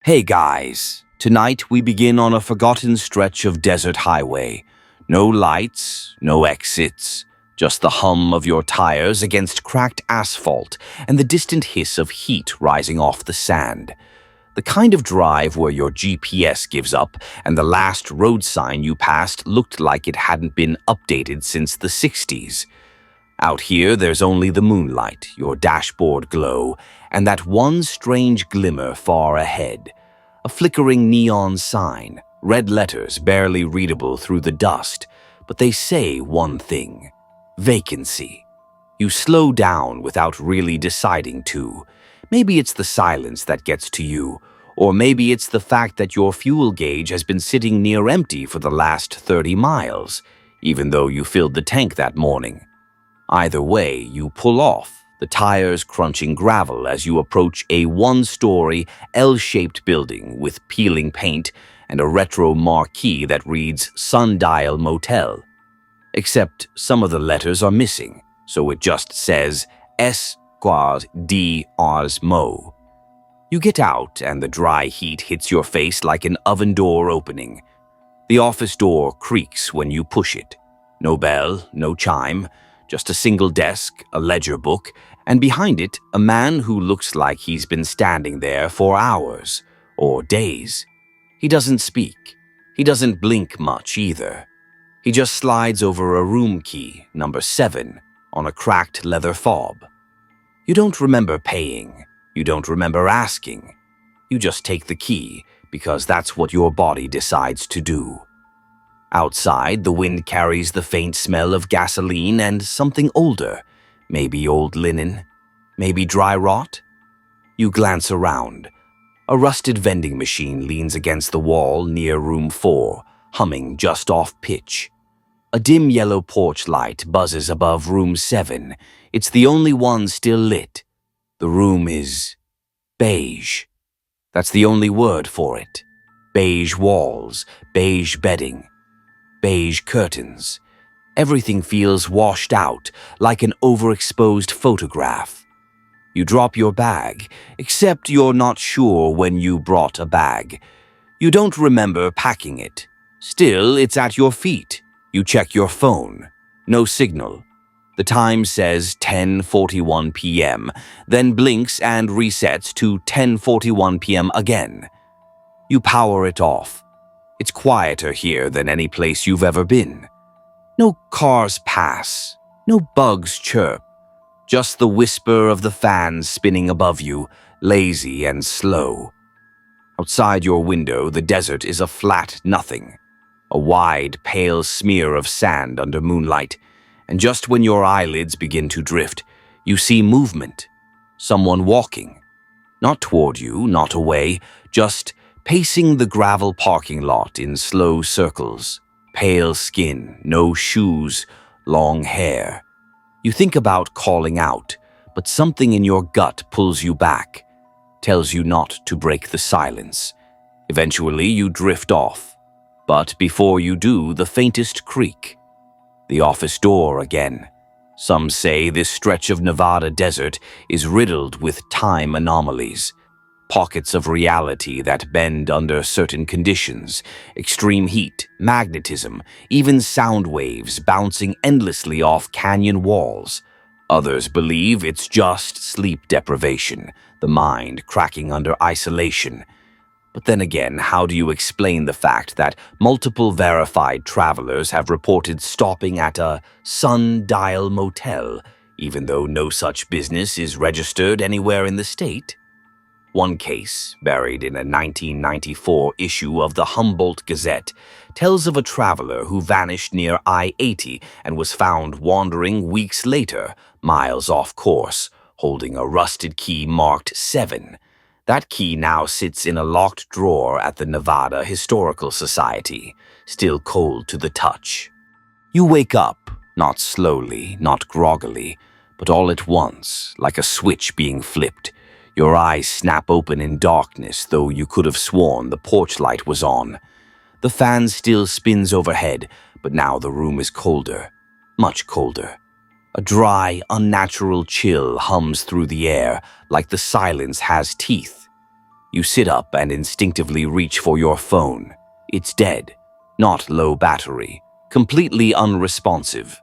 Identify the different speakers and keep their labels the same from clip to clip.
Speaker 1: Hey guys, tonight we begin on a forgotten stretch of desert highway. No lights, no exits, just the hum of your tires against cracked asphalt and the distant hiss of heat rising off the sand. The kind of drive where your GPS gives up and the last road sign you passed looked like it hadn't been updated since the 60s. Out here, there's only the moonlight, your dashboard glow, and that one strange glimmer far ahead. A flickering neon sign, red letters barely readable through the dust, but they say one thing: vacancy. You slow down without really deciding to. Maybe it's the silence that gets to you, or maybe it's the fact that your fuel gauge has been sitting near empty for the last 30 miles, even though you filled the tank that morning. Either way, you pull off, the tires crunching gravel as you approach a one-story, L-shaped building with peeling paint and a retro marquee that reads Sundial Motel. Except some of the letters are missing, so it just says S-D-Rs Mo. You get out and the dry heat hits your face like an oven door opening. The office door creaks when you push it. No bell, no chime. Just a single desk, a ledger book, and behind it, a man who looks like he's been standing there for hours or days. He doesn't speak. He doesn't blink much either. He just slides over a room key, number 7, on a cracked leather fob. You don't remember paying. You don't remember asking. You just take the key because that's what your body decides to do. Outside, the wind carries the faint smell of gasoline and something older, maybe old linen, maybe dry rot. You glance around. A rusted vending machine leans against the wall near room 4, humming just off pitch. A dim yellow porch light buzzes above room 7. It's the only one still lit. The room is beige. That's the only word for it. Beige walls, beige bedding, beige curtains. Everything feels washed out, like an overexposed photograph. You drop your bag, except you're not sure when you brought a bag. You don't remember packing it. Still, it's at your feet. You check your phone. No signal. The time says 10:41 p.m., then blinks and resets to 10:41 p.m. again. You power it off. It's quieter here than any place you've ever been. No cars pass, no bugs chirp, just the whisper of the fans spinning above you, lazy and slow. Outside your window, the desert is a flat nothing, a wide, pale smear of sand under moonlight, and just when your eyelids begin to drift, you see movement, someone walking. Not toward you, not away, just pacing the gravel parking lot in slow circles. Pale skin, no shoes, long hair. You think about calling out, but something in your gut pulls you back, tells you not to break the silence. Eventually, you drift off. But before you do, the faintest creak. The office door again. Some say this stretch of Nevada desert is riddled with time anomalies. Pockets of reality that bend under certain conditions, extreme heat, magnetism, even sound waves bouncing endlessly off canyon walls. Others believe it's just sleep deprivation, the mind cracking under isolation. But then again, how do you explain the fact that multiple verified travelers have reported stopping at a Sundial Motel, even though no such business is registered anywhere in the state? One case, buried in a 1994 issue of the Humboldt Gazette, tells of a traveler who vanished near I-80 and was found wandering weeks later, miles off course, holding a rusted key marked 7. That key now sits in a locked drawer at the Nevada Historical Society, still cold to the touch. You wake up, not slowly, not groggily, but all at once, like a switch being flipped. Your eyes snap open in darkness, though you could have sworn the porch light was on. The fan still spins overhead, but now the room is colder, much colder. A dry, unnatural chill hums through the air, like the silence has teeth. You sit up and instinctively reach for your phone. It's dead, not low battery, completely unresponsive.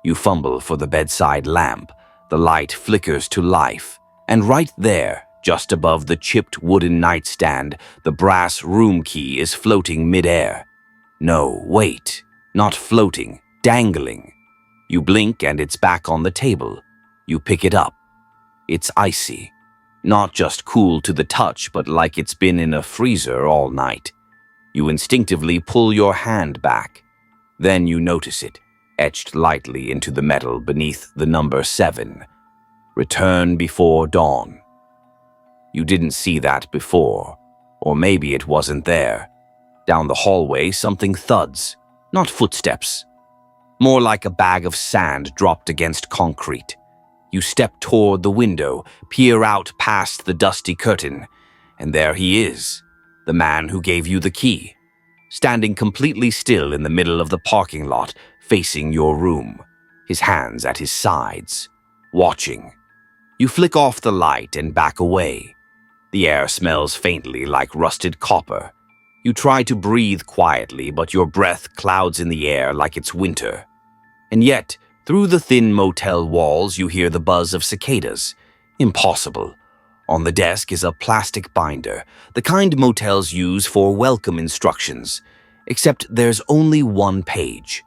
Speaker 1: You fumble for the bedside lamp. The light flickers to life, and right there, just above the chipped wooden nightstand, the brass room key is floating midair. No, wait, not floating, dangling. You blink and it's back on the table. You pick it up. It's icy. Not just cool to the touch, but like it's been in a freezer all night. You instinctively pull your hand back. Then you notice it, etched lightly into the metal beneath the number 7. Return before dawn. You didn't see that before, or maybe it wasn't there. Down the hallway, something thuds, not footsteps. More like a bag of sand dropped against concrete. You step toward the window, peer out past the dusty curtain, and there he is, the man who gave you the key, standing completely still in the middle of the parking lot, facing your room, his hands at his sides, watching. You flick off the light and back away. The air smells faintly like rusted copper. You try to breathe quietly, but your breath clouds in the air like it's winter. And yet, through the thin motel walls, you hear the buzz of cicadas. Impossible. On the desk is a plastic binder, the kind motels use for welcome instructions, except there's only one page.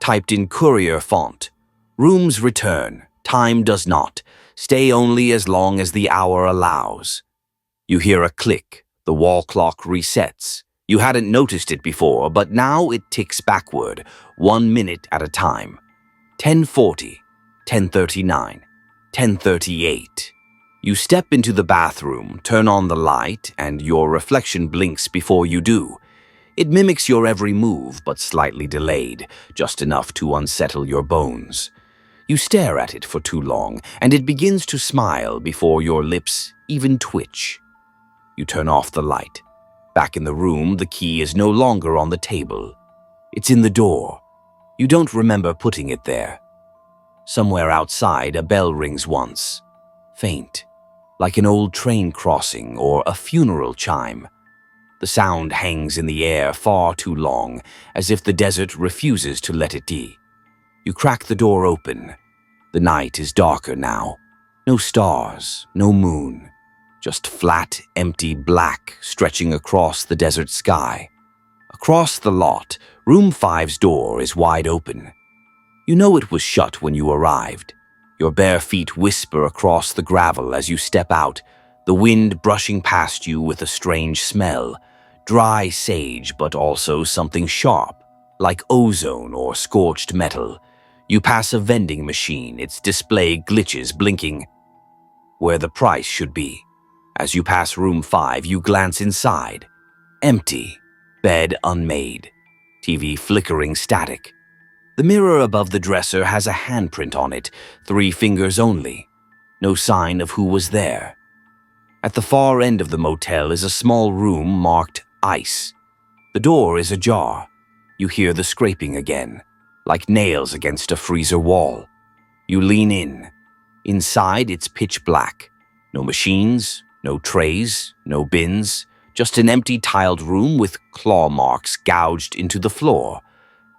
Speaker 1: Typed in courier font. Rooms return, time does not. Stay only as long as the hour allows. You hear a click, the wall clock resets. You hadn't noticed it before, but now it ticks backward, 1 minute at a time. 10:40, 10:39, 10:38. You step into the bathroom, turn on the light, and your reflection blinks before you do. It mimics your every move, but slightly delayed, just enough to unsettle your bones. You stare at it for too long, and it begins to smile before your lips even twitch. You turn off the light. Back in the room, the key is no longer on the table. It's in the door. You don't remember putting it there. Somewhere outside, a bell rings once. Faint, like an old train crossing or a funeral chime. The sound hangs in the air far too long, as if the desert refuses to let it be. You crack the door open. The night is darker now. No stars, no moon. Just flat, empty black stretching across the desert sky. Across the lot, room 5's door is wide open. You know it was shut when you arrived. Your bare feet whisper across the gravel as you step out, the wind brushing past you with a strange smell. Dry sage, but also something sharp, like ozone or scorched metal. You pass a vending machine, its display glitches, blinking where the price should be. As you pass room 5, you glance inside. Empty. Bed unmade. TV flickering static. The mirror above the dresser has a handprint on it, 3 fingers only. No sign of who was there. At the far end of the motel is a small room marked ice. The door is ajar. You hear the scraping again, like nails against a freezer wall. You lean in. Inside, it's pitch black. No machines, no trays, no bins, just an empty tiled room with claw marks gouged into the floor.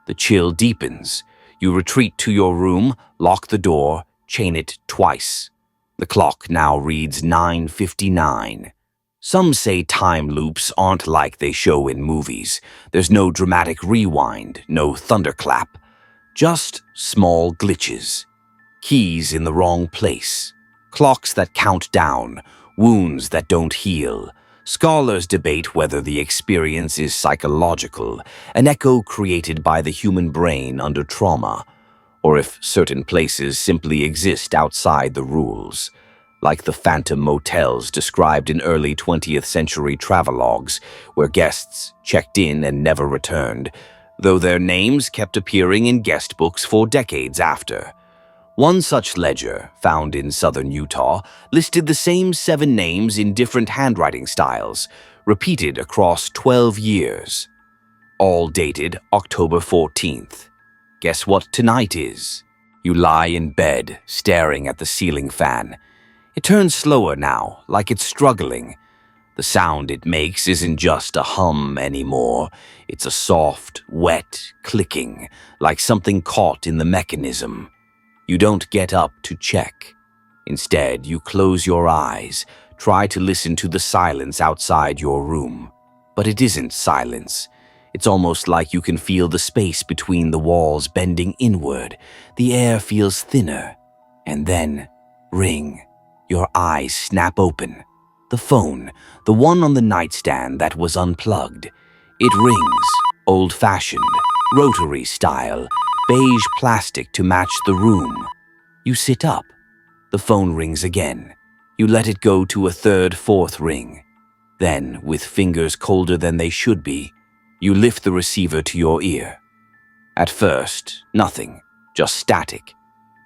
Speaker 1: The chill deepens. You retreat to your room, lock the door, chain it twice. The clock now reads 9:59. Some say time loops aren't like they show in movies. There's no dramatic rewind, no thunderclap. Just small glitches. Keys in the wrong place. Clocks that count down. Wounds that don't heal. Scholars debate whether the experience is psychological, an echo created by the human brain under trauma, or if certain places simply exist outside the rules, like the phantom motels described in early 20th century travelogues, where guests checked in and never returned, though their names kept appearing in guest books for decades after. One such ledger, found in southern Utah, listed the same 7 names in different handwriting styles, repeated across 12 years. All dated October 14th. Guess what tonight is? You lie in bed, staring at the ceiling fan. It turns slower now, like it's struggling. The sound it makes isn't just a hum anymore. It's a soft, wet clicking, like something caught in the mechanism. You don't get up to check. Instead, you close your eyes, try to listen to the silence outside your room. But it isn't silence. It's almost like you can feel the space between the walls bending inward. The air feels thinner. And then, ring. Your eyes snap open. The phone, the one on the nightstand that was unplugged. It rings, old-fashioned, rotary style, beige plastic to match the room. You sit up. The phone rings again. You let it go to a third, fourth ring. Then, with fingers colder than they should be, you lift the receiver to your ear. At first, nothing, just static.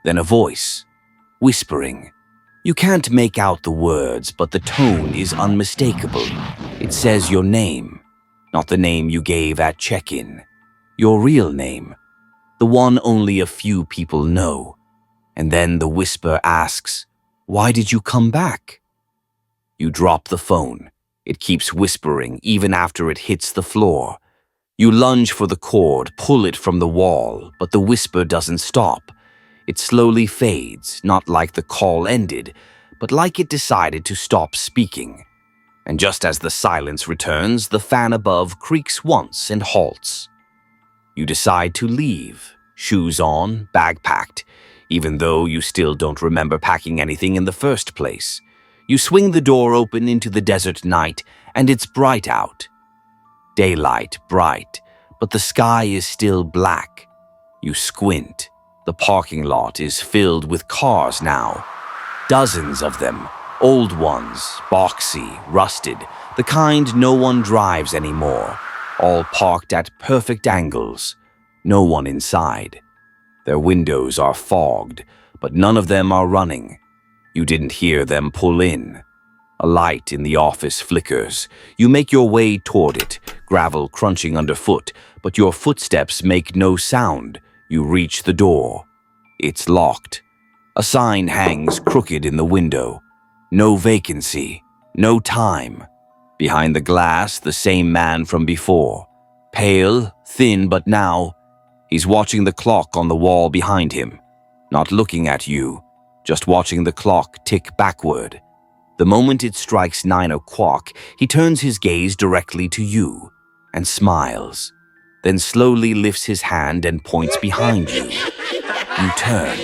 Speaker 1: Then a voice, whispering. You can't make out the words, but the tone is unmistakable. It says your name, not the name you gave at check-in. Your real name, the one only a few people know. And then the whisper asks, "Why did you come back?" You drop the phone. It keeps whispering even after it hits the floor. You lunge for the cord, pull it from the wall, but the whisper doesn't stop. It slowly fades, not like the call ended, but like it decided to stop speaking. And just as the silence returns, the fan above creaks once and halts. You decide to leave, shoes on, bag packed, even though you still don't remember packing anything in the first place. You swing the door open into the desert night, and it's bright out. Daylight bright, but the sky is still black. You squint. The parking lot is filled with cars now. Dozens of them, old ones, boxy, rusted, the kind no one drives anymore, all parked at perfect angles. No one inside. Their windows are fogged, but none of them are running. You didn't hear them pull in. A light in the office flickers. You make your way toward it, gravel crunching underfoot, but your footsteps make no sound. You reach the door. It's locked. A sign hangs crooked in the window. No vacancy. No time. Behind the glass, the same man from before. Pale, thin, but now, he's watching the clock on the wall behind him. Not looking at you, just watching the clock tick backward. The moment it strikes 9 o'clock, he turns his gaze directly to you and smiles, then slowly lifts his hand and points behind you. You turn.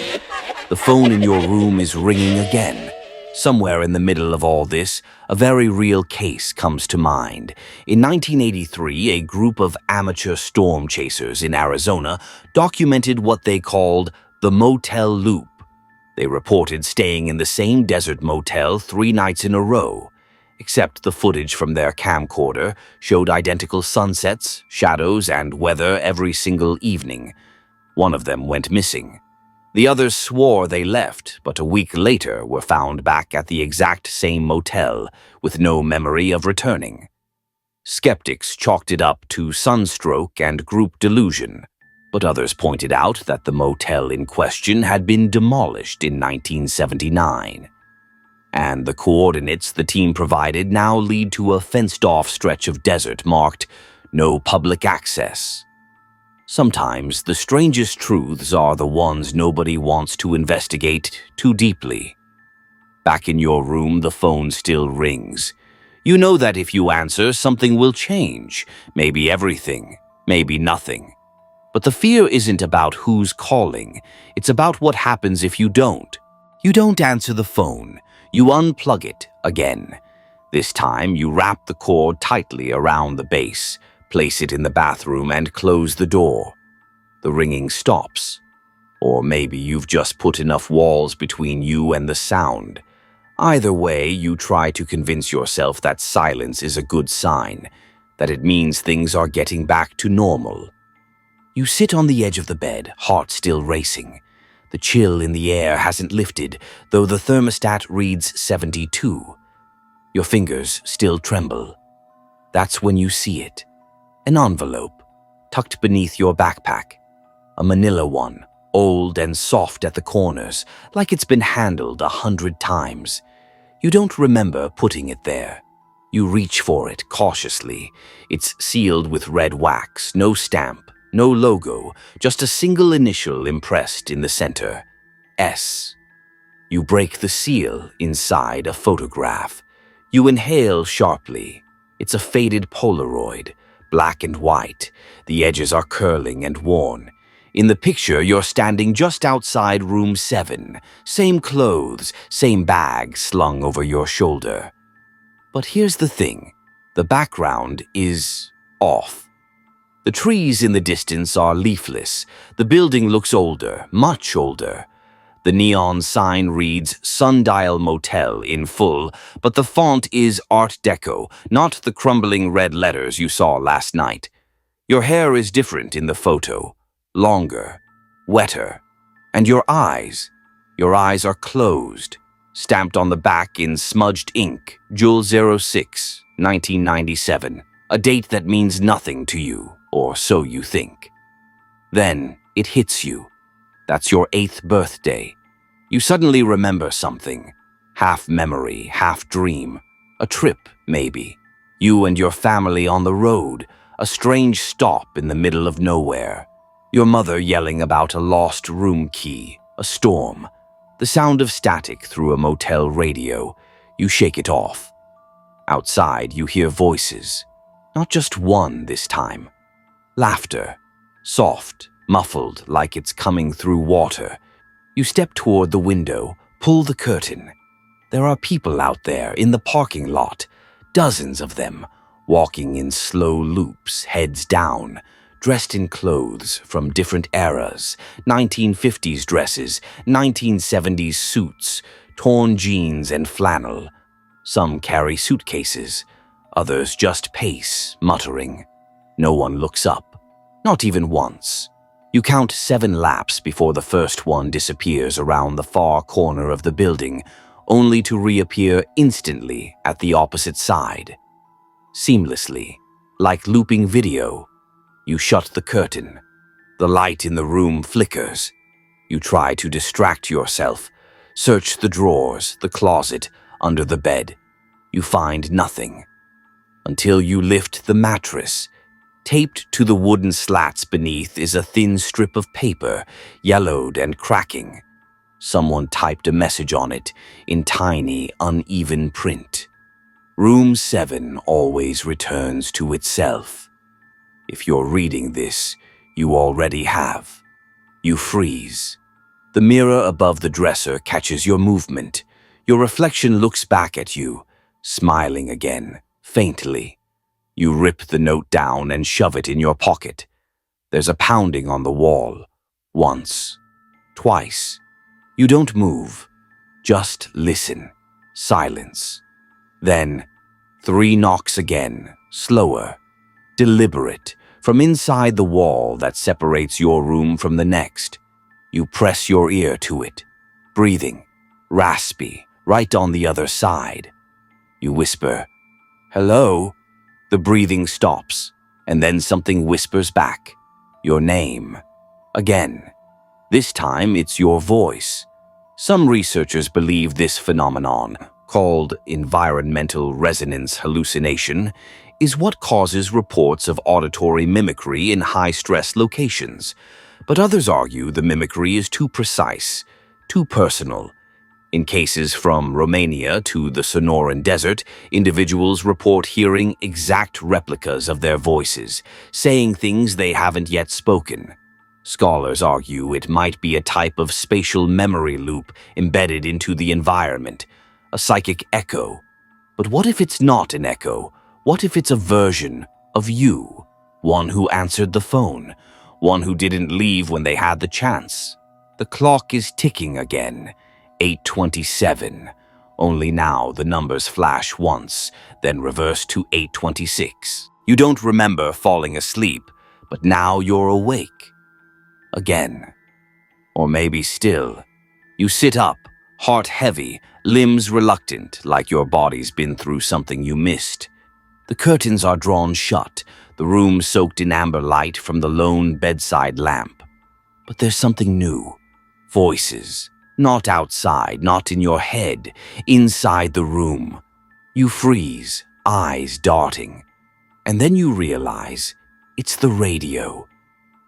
Speaker 1: The phone in your room is ringing again. Somewhere in the middle of all this, a very real case comes to mind. In 1983, a group of amateur storm chasers in Arizona documented what they called the Motel Loop. They reported staying in the same desert motel 3 nights in a row, except the footage from their camcorder showed identical sunsets, shadows, and weather every single evening. One of them went missing. The others swore they left, but a week later were found back at the exact same motel with no memory of returning. Skeptics chalked it up to sunstroke and group delusion, but others pointed out that the motel in question had been demolished in 1979. And the coordinates the team provided now lead to a fenced-off stretch of desert marked "No Public Access." Sometimes the strangest truths are the ones nobody wants to investigate too deeply. Back in your room, the phone still rings. You know that if you answer, something will change. Maybe everything, maybe nothing. But the fear isn't about who's calling. It's about what happens if you don't. You don't answer the phone. You unplug it again. This time, you wrap the cord tightly around the base, place it in the bathroom, and close the door. The ringing stops. Or maybe you've just put enough walls between you and the sound. Either way, you try to convince yourself that silence is a good sign, that it means things are getting back to normal. You sit on the edge of the bed, heart still racing. The chill in the air hasn't lifted, though the thermostat reads 72. Your fingers still tremble. That's when you see it. An envelope, tucked beneath your backpack. A manila one, old and soft at the corners, like it's been handled 100 times. You don't remember putting it there. You reach for it cautiously. It's sealed with red wax, no stamp, no logo, just a single initial impressed in the center. S. You break the seal inside a photograph. You inhale sharply. It's a faded Polaroid, black and white. The edges are curling and worn. In the picture, you're standing just outside room 7. Same clothes, same bag slung over your shoulder. But here's the thing. The background is off. The trees in the distance are leafless. The building looks older, much older. The neon sign reads Sundial Motel in full, but the font is Art Deco, not the crumbling red letters you saw last night. Your hair is different in the photo, longer, wetter. And your eyes are closed, stamped on the back in smudged ink, Jul 06, 1997, a date that means nothing to you, or so you think. Then it hits you. That's your 8th birthday. You suddenly remember something. Half memory, half dream. A trip, maybe. You and your family on the road. A strange stop in the middle of nowhere. Your mother yelling about a lost room key. A storm. The sound of static through a motel radio. You shake it off. Outside, you hear voices. Not just one this time. Laughter. Soft, muffled, like it's coming through water. You step toward the window, pull the curtain. There are people out there in the parking lot, dozens of them, walking in slow loops, heads down, dressed in clothes from different eras, 1950s dresses, 1970s suits, torn jeans and flannel. Some carry suitcases, others just pace, muttering. No one looks up, not even once. You count 7 laps before the first one disappears around the far corner of the building, only to reappear instantly at the opposite side. Seamlessly, like looping video, you shut the curtain. The light in the room flickers. You try to distract yourself, search the drawers, the closet, under the bed. You find nothing. Until you lift the mattress. Taped to the wooden slats beneath is a thin strip of paper, yellowed and cracking. Someone typed a message on it in tiny, uneven print. Room 7 always returns to itself. If you're reading this, you already have. You freeze. The mirror above the dresser catches your movement. Your reflection looks back at you, smiling again, faintly. You rip the note down and shove it in your pocket. There's a pounding on the wall. Once. Twice. You don't move. Just listen. Silence. Then, 3 knocks again, slower, deliberate, from inside the wall that separates your room from the next. You press your ear to it, breathing, raspy, right on the other side. You whisper, "Hello?" The breathing stops, and then something whispers back, your name. Again. This time it's your voice. Some researchers believe this phenomenon, called environmental resonance hallucination, is what causes reports of auditory mimicry in high-stress locations. But others argue the mimicry is too precise, too personal. In cases from Romania to the Sonoran Desert, individuals report hearing exact replicas of their voices, saying things they haven't yet spoken. Scholars argue it might be a type of spatial memory loop embedded into the environment, a psychic echo. But what if it's not an echo? What if it's a version of you? One who answered the phone, one who didn't leave when they had the chance. The clock is ticking again. 8:27. Only now the numbers flash once, then reverse to 8:26. You don't remember falling asleep, but now you're awake. Again. Or maybe still. You sit up, heart heavy, limbs reluctant, like your body's been through something you missed. The curtains are drawn shut, the room soaked in amber light from the lone bedside lamp. But there's something new. Voices. Not outside, not in your head, inside the room. You freeze, eyes darting. And then you realize it's the radio.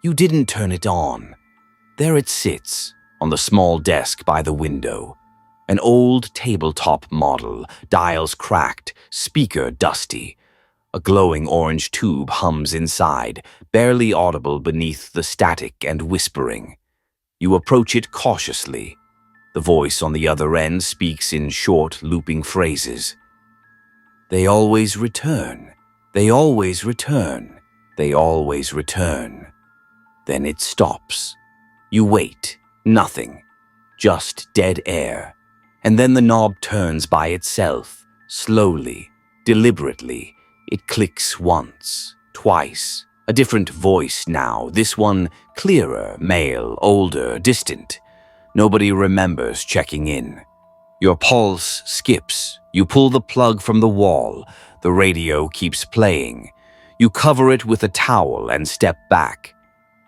Speaker 1: You didn't turn it on. There it sits, on the small desk by the window. An old tabletop model, dials cracked, speaker dusty. A glowing orange tube hums inside, barely audible beneath the static and whispering. You approach it cautiously. The voice on the other end speaks in short, looping phrases. They always return. They always return. They always return. Then it stops. You wait. Nothing. Just dead air. And then the knob turns by itself, slowly, deliberately. It clicks once, twice. A different voice now, this one clearer, male, older, distant. Nobody remembers checking in. Your pulse skips. You pull the plug from the wall. The radio keeps playing. You cover it with a towel and step back.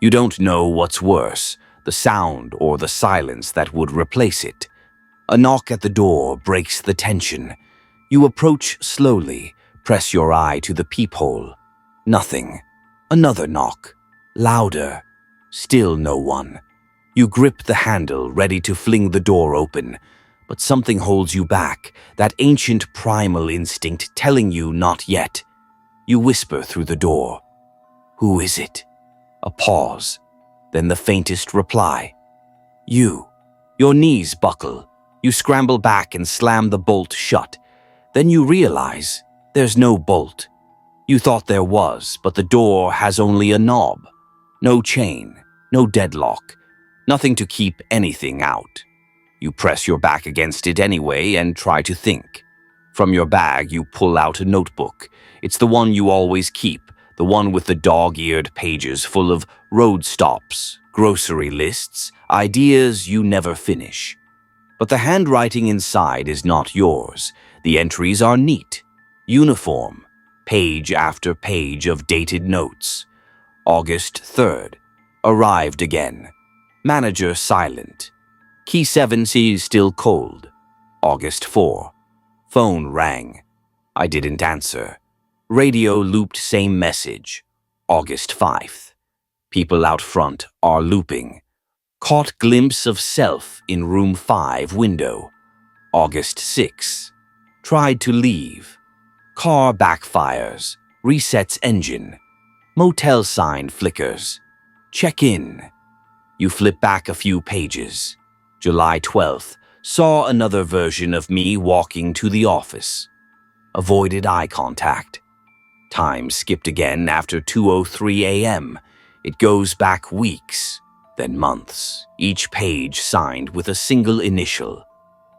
Speaker 1: You don't know what's worse, the sound or the silence that would replace it. A knock at the door breaks the tension. You approach slowly, press your eye to the peephole. Nothing. Another knock. Louder. Still no one. You grip the handle, ready to fling the door open. But something holds you back, that ancient primal instinct telling you not yet. You whisper through the door. Who is it? A pause. Then the faintest reply. You. Your knees buckle. You scramble back and slam the bolt shut. Then you realize there's no bolt. You thought there was, but the door has only a knob. No chain, no deadlock, nothing to keep anything out. You press your back against it anyway and try to think. From your bag, you pull out a notebook. It's the one you always keep, the one with the dog-eared pages full of road stops, grocery lists, ideas you never finish. But the handwriting inside is not yours. The entries are neat, uniform, page after page of dated notes. August 3rd. Arrived again. Manager silent. Key 7 sees still cold. August 4. Phone rang. I didn't answer. Radio looped same message. August 5th. People out front are looping. Caught glimpse of self in room 5 window. August 6. Tried to leave. Car backfires. Resets engine. Motel sign flickers. Check in. You flip back a few pages. July 12th. Saw another version of me walking to the office. Avoided eye contact. Time skipped again after 2:03 a.m. It goes back weeks, then months. Each page signed with a single initial.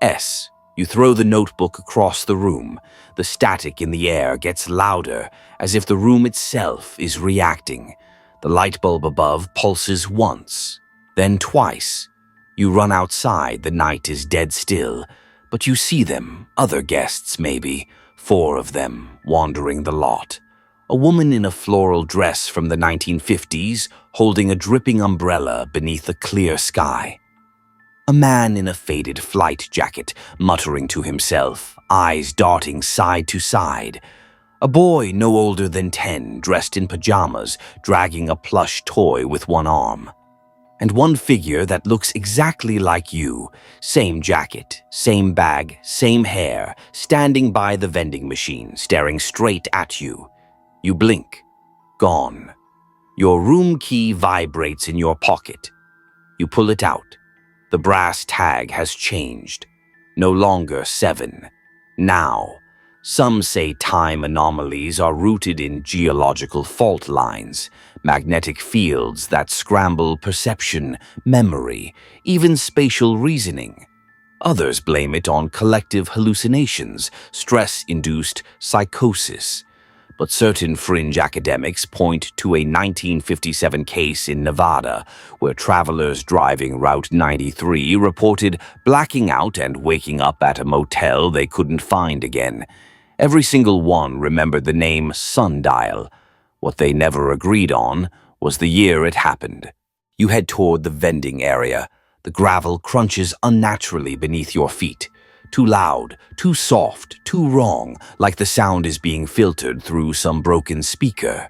Speaker 1: S. You throw the notebook across the room. The static in the air gets louder, as if the room itself is reacting. The light bulb above pulses once, then twice. You run outside, the night is dead still, but you see them, other guests maybe, 4 of them, wandering the lot. A woman in a floral dress from the 1950s, holding a dripping umbrella beneath a clear sky. A man in a faded flight jacket, muttering to himself, eyes darting side to side. A boy no older than 10, dressed in pajamas, dragging a plush toy with one arm. And one figure that looks exactly like you, same jacket, same bag, same hair, standing by the vending machine, staring straight at you. You blink. Gone. Your room key vibrates in your pocket. You pull it out. The brass tag has changed. No longer 7. Now. Some say time anomalies are rooted in geological fault lines, magnetic fields that scramble perception, memory, even spatial reasoning. Others blame it on collective hallucinations, stress-induced psychosis. But certain fringe academics point to a 1957 case in Nevada where travelers driving Route 93 reported blacking out and waking up at a motel they couldn't find again. Every single one remembered the name Sundial. What they never agreed on was the year it happened. You head toward the vending area. The gravel crunches unnaturally beneath your feet. Too loud, too soft, too wrong, like the sound is being filtered through some broken speaker.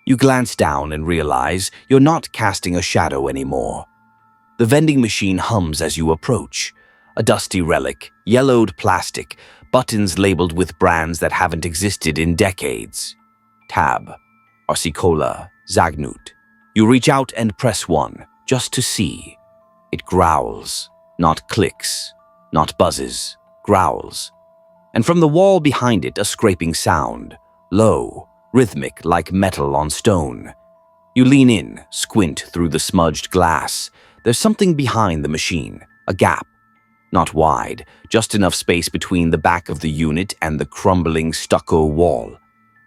Speaker 1: You glance down and realize you're not casting a shadow anymore. The vending machine hums as you approach. A dusty relic, yellowed plastic, buttons labeled with brands that haven't existed in decades. Tab, Arsicola, Zagnut. You reach out and press one, just to see. It growls, not clicks, not buzzes, growls. And from the wall behind it, a scraping sound, low, rhythmic like metal on stone. You lean in, squint through the smudged glass. There's something behind the machine, a gap. Not wide, just enough space between the back of the unit and the crumbling stucco wall.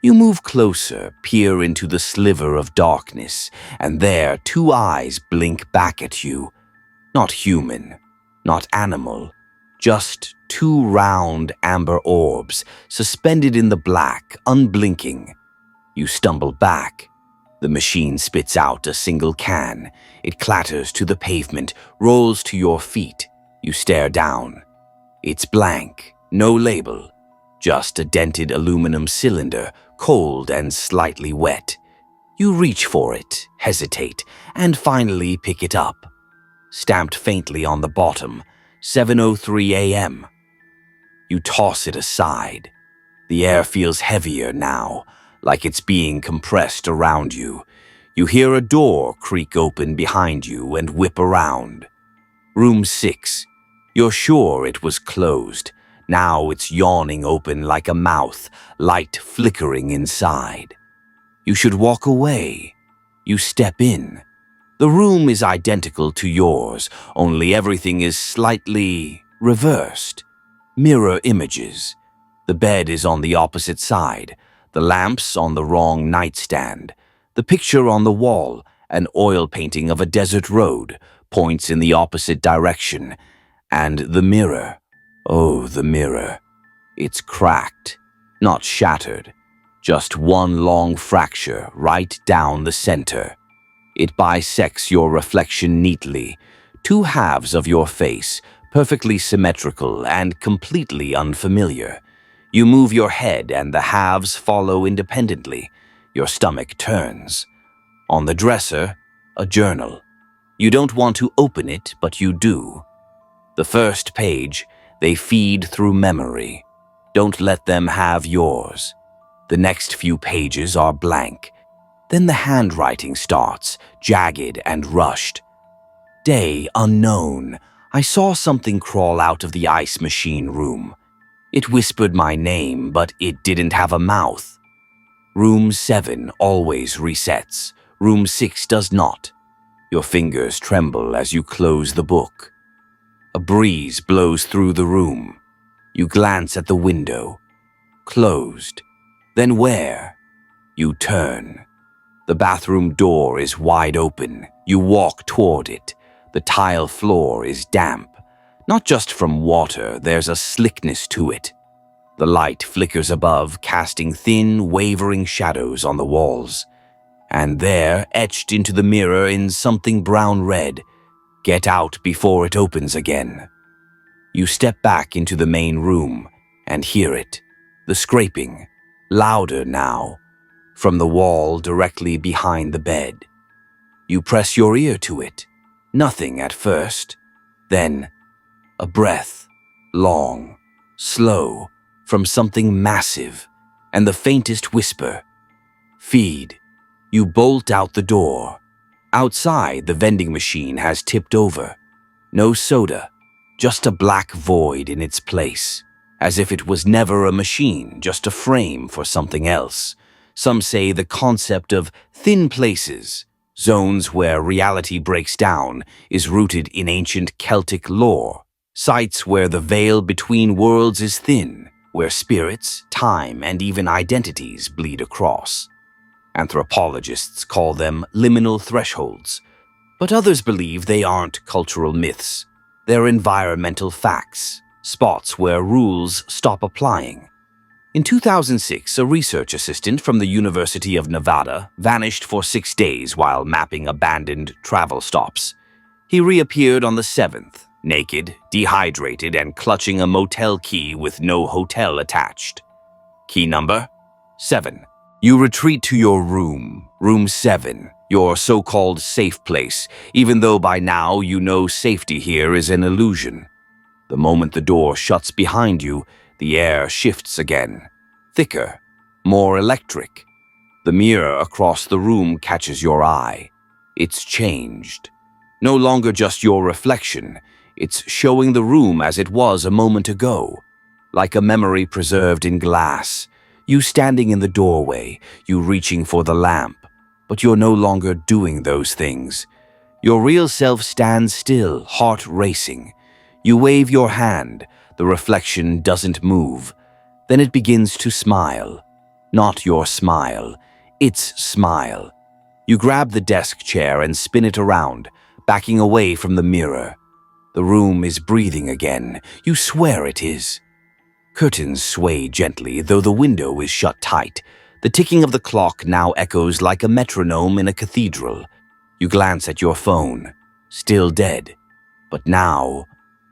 Speaker 1: You move closer, peer into the sliver of darkness, and there 2 eyes blink back at you. Not human, not animal, just 2 round amber orbs suspended in the black, unblinking. You stumble back. The machine spits out a single can. It clatters to the pavement, rolls to your feet. You stare down. It's blank, no label, just a dented aluminum cylinder, cold and slightly wet. You reach for it, hesitate, and finally pick it up. Stamped faintly on the bottom, 7:03 a.m. You toss it aside. The air feels heavier now, like it's being compressed around you. You hear a door creak open behind you and whip around. Room 6. You're sure it was closed. Now it's yawning open like a mouth, light flickering inside. You should walk away. You step in. The room is identical to yours, only everything is slightly reversed. Mirror images. The bed is on the opposite side. The lamps on the wrong nightstand. The picture on the wall, an oil painting of a desert road, points in the opposite direction. And the mirror. Oh, the mirror. It's cracked, not shattered. Just one long fracture right down the center. It bisects your reflection neatly. 2 halves of your face, perfectly symmetrical and completely unfamiliar. You move your head and the halves follow independently. Your stomach turns. On the dresser, a journal. You don't want to open it, but you do. The first page, they feed through memory. Don't let them have yours. The next few pages are blank. Then the handwriting starts, jagged and rushed. Day unknown. I saw something crawl out of the ice machine room. It whispered my name, but it didn't have a mouth. Room 7 always resets. Room 6 does not. Your fingers tremble as you close the book. A breeze blows through the room. You glance at the window. Closed. Then where? You turn. The bathroom door is wide open. You walk toward it. The tile floor is damp. Not just from water, there's a slickness to it. The light flickers above, casting thin, wavering shadows on the walls. And there, etched into the mirror in something brown-red, "Get out before it opens again." You step back into the main room and hear it. The scraping, louder now, from the wall directly behind the bed. You press your ear to it. Nothing at first. Then, a breath, long, slow, from something massive, and the faintest whisper. Feed. You bolt out the door. Outside, the vending machine has tipped over. No soda, just a black void in its place, as if it was never a machine, just a frame for something else. Some say the concept of thin places, zones where reality breaks down, is rooted in ancient Celtic lore. Sites where the veil between worlds is thin, where spirits, time, and even identities bleed across. Anthropologists call them liminal thresholds, but others believe they aren't cultural myths. They're environmental facts, spots where rules stop applying. In 2006, a research assistant from the University of Nevada vanished for 6 days while mapping abandoned travel stops. He reappeared on the 7th, naked, dehydrated, and clutching a motel key with no hotel attached. Key number 7. You retreat to your room, room 7, your so-called safe place, even though by now you know safety here is an illusion. The moment the door shuts behind you, the air shifts again, thicker, more electric. The mirror across the room catches your eye. It's changed. No longer just your reflection, it's showing the room as it was a moment ago, like a memory preserved in glass. You standing in the doorway, you reaching for the lamp, but you're no longer doing those things. Your real self stands still, heart racing. You wave your hand, the reflection doesn't move. Then it begins to smile. Not your smile, its smile. You grab the desk chair and spin it around, backing away from the mirror. The room is breathing again. You swear it is. Curtains sway gently, though the window is shut tight. The ticking of the clock now echoes like a metronome in a cathedral. You glance at your phone, still dead. But now,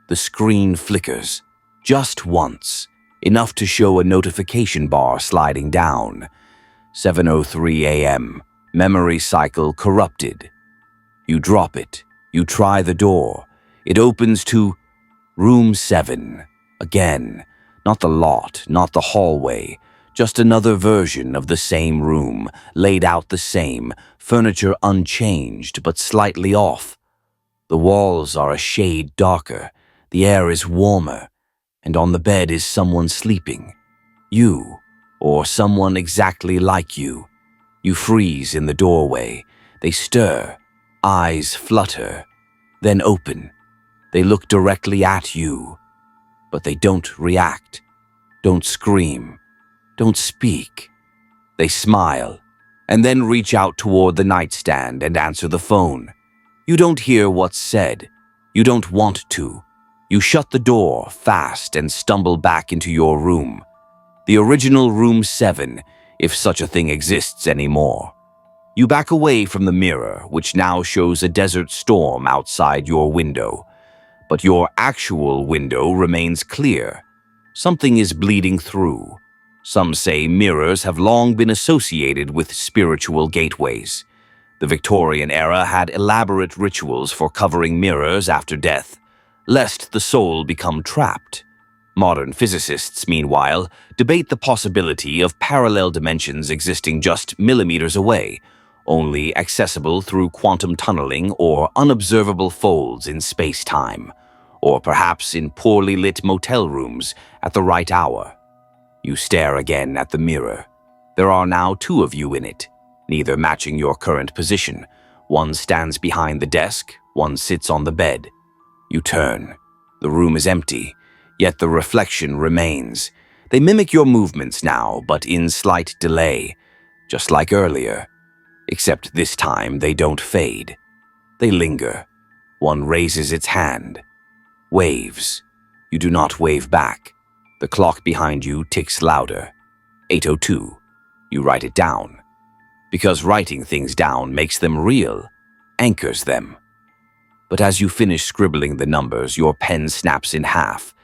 Speaker 1: the screen flickers, just once, enough to show a notification bar sliding down. 7:03 a.m., memory cycle corrupted. You drop it. You try the door. It opens to room 7. Again, not the lot, not the hallway, just another version of the same room, laid out the same, furniture unchanged but slightly off. The walls are a shade darker, the air is warmer, and on the bed is someone sleeping. You, or someone exactly like you. You freeze in the doorway. They stir, eyes flutter, then open. They look directly at you, but they don't react, don't scream, don't speak. They smile, and then reach out toward the nightstand and answer the phone. You don't hear what's said. You don't want to. You shut the door fast and stumble back into your room. The original room 7, if such a thing exists anymore. You back away from the mirror, which now shows a desert storm outside your window. But your actual window remains clear. Something is bleeding through. Some say mirrors have long been associated with spiritual gateways. The Victorian era had elaborate rituals for covering mirrors after death, lest the soul become trapped. Modern physicists, meanwhile, debate the possibility of parallel dimensions existing just millimeters away, only accessible through quantum tunneling or unobservable folds in space-time, or perhaps in poorly lit motel rooms at the right hour. You stare again at the mirror. There are now 2 of you in it, neither matching your current position. One stands behind the desk, one sits on the bed. You turn. The room is empty, yet the reflection remains. They mimic your movements now, but in slight delay, just like earlier. Except this time they don't fade. They linger. One raises its hand. Waves. You do not wave back. The clock behind you ticks louder. 8:02. You write it down. Because writing things down makes them real, anchors them. But as you finish scribbling the numbers, your pen snaps in half.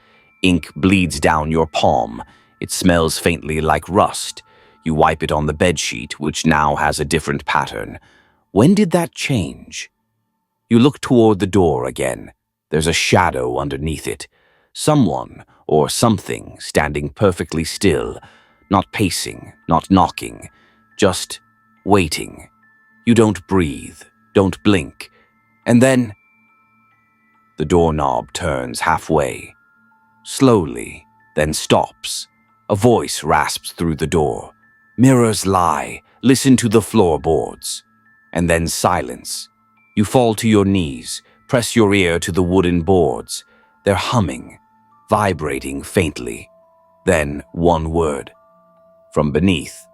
Speaker 1: Ink bleeds down your palm. It smells faintly like rust. You wipe it on the bedsheet, which now has a different pattern. When did that change? You look toward the door again. There's a shadow underneath it. Someone or something standing perfectly still, not pacing, not knocking, just waiting. You don't breathe, don't blink. And then the doorknob turns halfway. Slowly, then stops. A voice rasps through the door. Mirrors lie. Listen to the floorboards. And then silence. You fall to your knees, press your ear to the wooden boards. They're humming, vibrating faintly. Then one word. From beneath.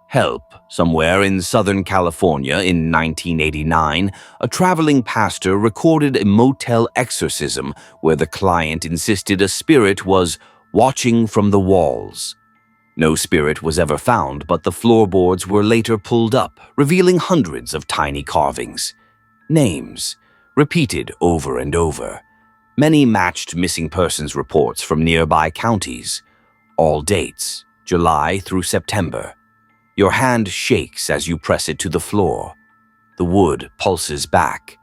Speaker 1: Help. Somewhere in Southern California in 1989, a traveling pastor recorded a motel exorcism where the client insisted a spirit was watching from the walls. No spirit was ever found, but the floorboards were later pulled up, revealing hundreds of tiny carvings. Names, repeated over and over. Many matched missing persons reports from nearby counties. All dates, July through September. Your hand shakes as you press it to the floor. The wood pulses back,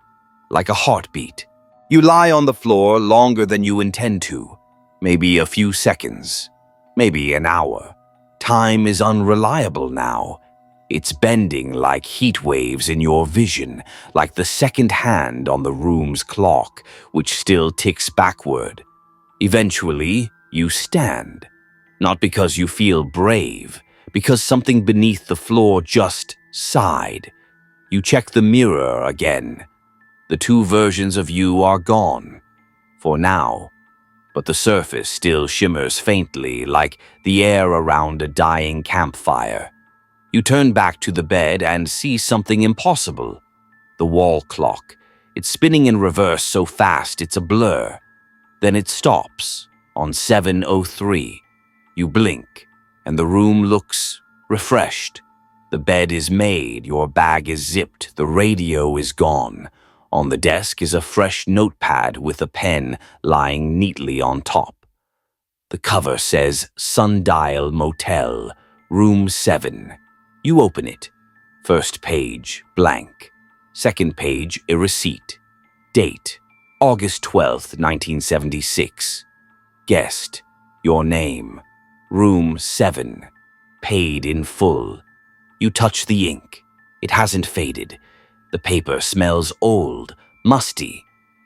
Speaker 1: like a heartbeat. You lie on the floor longer than you intend to. Maybe a few seconds, maybe an hour. Time is unreliable now. It's bending like heat waves in your vision, like the second hand on the room's clock, which still ticks backward. Eventually, you stand. Not because you feel brave, because something beneath the floor just sighed. You check the mirror again. The two versions of you are gone, for now, but the surface still shimmers faintly like the air around a dying campfire. You turn back to the bed and see something impossible. The wall clock. It's spinning in reverse so fast it's a blur. Then it stops on 7:03. You blink, and the room looks refreshed. The bed is made, your bag is zipped, the radio is gone. On the desk is a fresh notepad with a pen lying neatly on top. The cover says Sundial Motel, Room 7. You open it. First page, blank. Second page, a receipt. Date, August 12th, 1976. Guest, your name. Room 7. Paid in full. You touch the ink. It hasn't faded. The paper smells old, musty.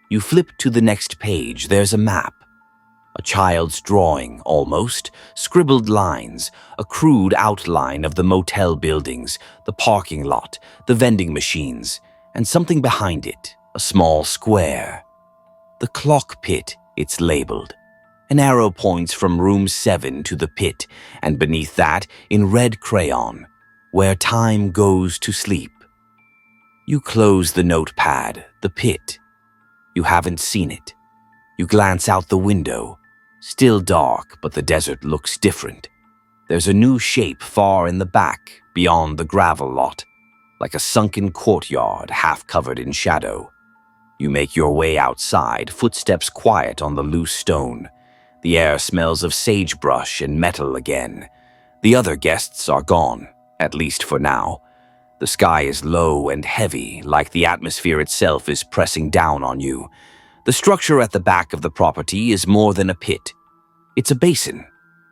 Speaker 1: You flip to the next page. There's a map. A child's drawing, almost. Scribbled lines. A crude outline of the motel buildings, the parking lot, the vending machines, and something behind it, a small square. The clock pit, it's labeled. An arrow points from room 7 to the pit, and beneath that, in red crayon, where time goes to sleep. You close the notepad, the pit. You haven't seen it. You glance out the window. Still dark, but the desert looks different. There's a new shape far in the back, beyond the gravel lot, like a sunken courtyard half covered in shadow. You make your way outside, footsteps quiet on the loose stone. The air smells of sagebrush and metal again. The other guests are gone, at least for now. The sky is low and heavy, like the atmosphere itself is pressing down on you. The structure at the back of the property is more than a pit. It's a basin.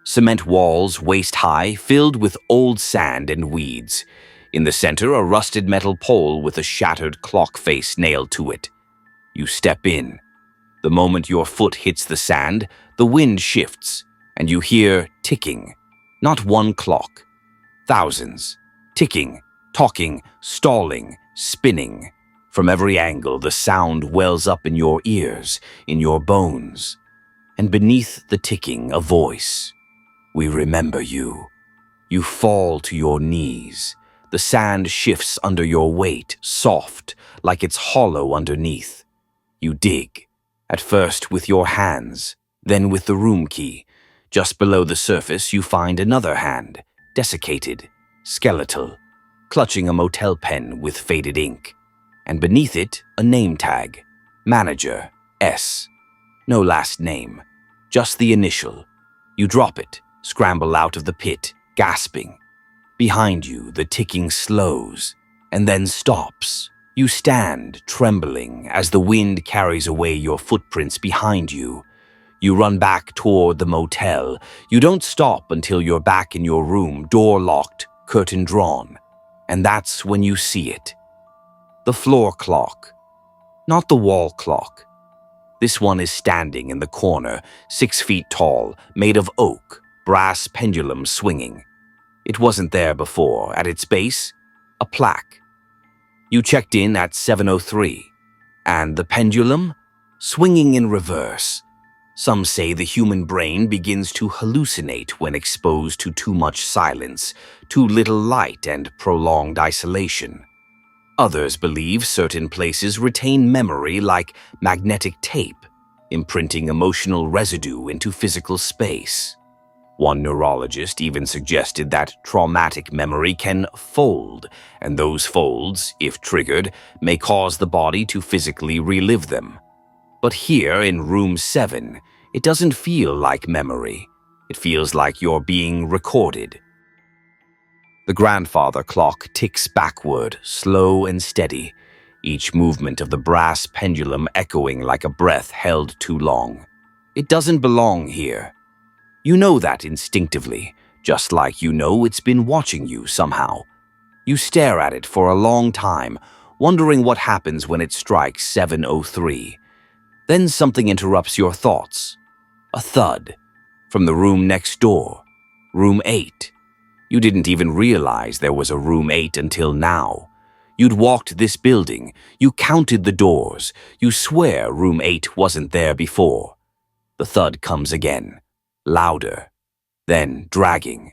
Speaker 1: Cement walls waist-high, filled with old sand and weeds. In the center, a rusted metal pole with a shattered clock face nailed to it. You step in. The moment your foot hits the sand, the wind shifts, and you hear ticking. Not one clock. Thousands. Ticking, talking, stalling, spinning. From every angle, the sound wells up in your ears, in your bones. And beneath the ticking, a voice. We remember you. You fall to your knees. The sand shifts under your weight, soft, like it's hollow underneath. You dig, at first with your hands, then with the room key. Just below the surface, you find another hand, desiccated, skeletal, clutching a motel pen with faded ink. And beneath it, a name tag, Manager, S. No last name, just the initial. You drop it, scramble out of the pit, gasping. Behind you, the ticking slows, and then stops. You stand, trembling, as the wind carries away your footprints behind you. You run back toward the motel. You don't stop until you're back in your room, door locked, curtain drawn. And that's when you see it. The floor clock. Not the wall clock. This one is standing in the corner, 6 feet tall, made of oak, brass pendulum swinging. It wasn't there before. At its base, a plaque. You checked in at 7:03, and the pendulum? Swinging in reverse. Some say the human brain begins to hallucinate when exposed to too much silence, too little light, and prolonged isolation. Others believe certain places retain memory like magnetic tape, imprinting emotional residue into physical space. One neurologist even suggested that traumatic memory can fold, and those folds, if triggered, may cause the body to physically relive them. But here in room 7, it doesn't feel like memory. It feels like you're being recorded. The grandfather clock ticks backward, slow and steady, each movement of the brass pendulum echoing like a breath held too long. It doesn't belong here. You know that instinctively, just like you know it's been watching you somehow. You stare at it for a long time, wondering what happens when it strikes 7:03. Then something interrupts your thoughts. A thud. From the room next door. Room 8. You didn't even realize there was a room 8 until now. You'd walked this building. You counted the doors. You swear room 8 wasn't there before. The thud comes again. Louder. Then dragging.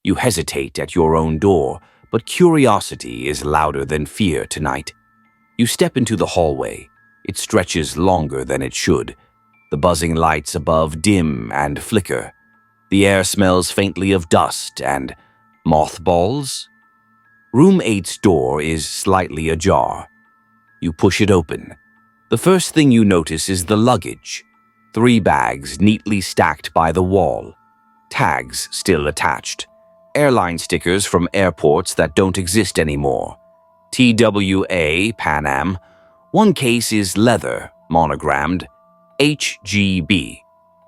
Speaker 1: You hesitate at your own door, but curiosity is louder than fear tonight. You step into the hallway. It stretches longer than it should. The buzzing lights above dim and flicker. The air smells faintly of dust and mothballs. Room 8's door is slightly ajar. You push it open. The first thing you notice is the luggage. 3 bags neatly stacked by the wall. Tags still attached. Airline stickers from airports that don't exist anymore. TWA, Pan Am. One case is leather, monogrammed, HGB.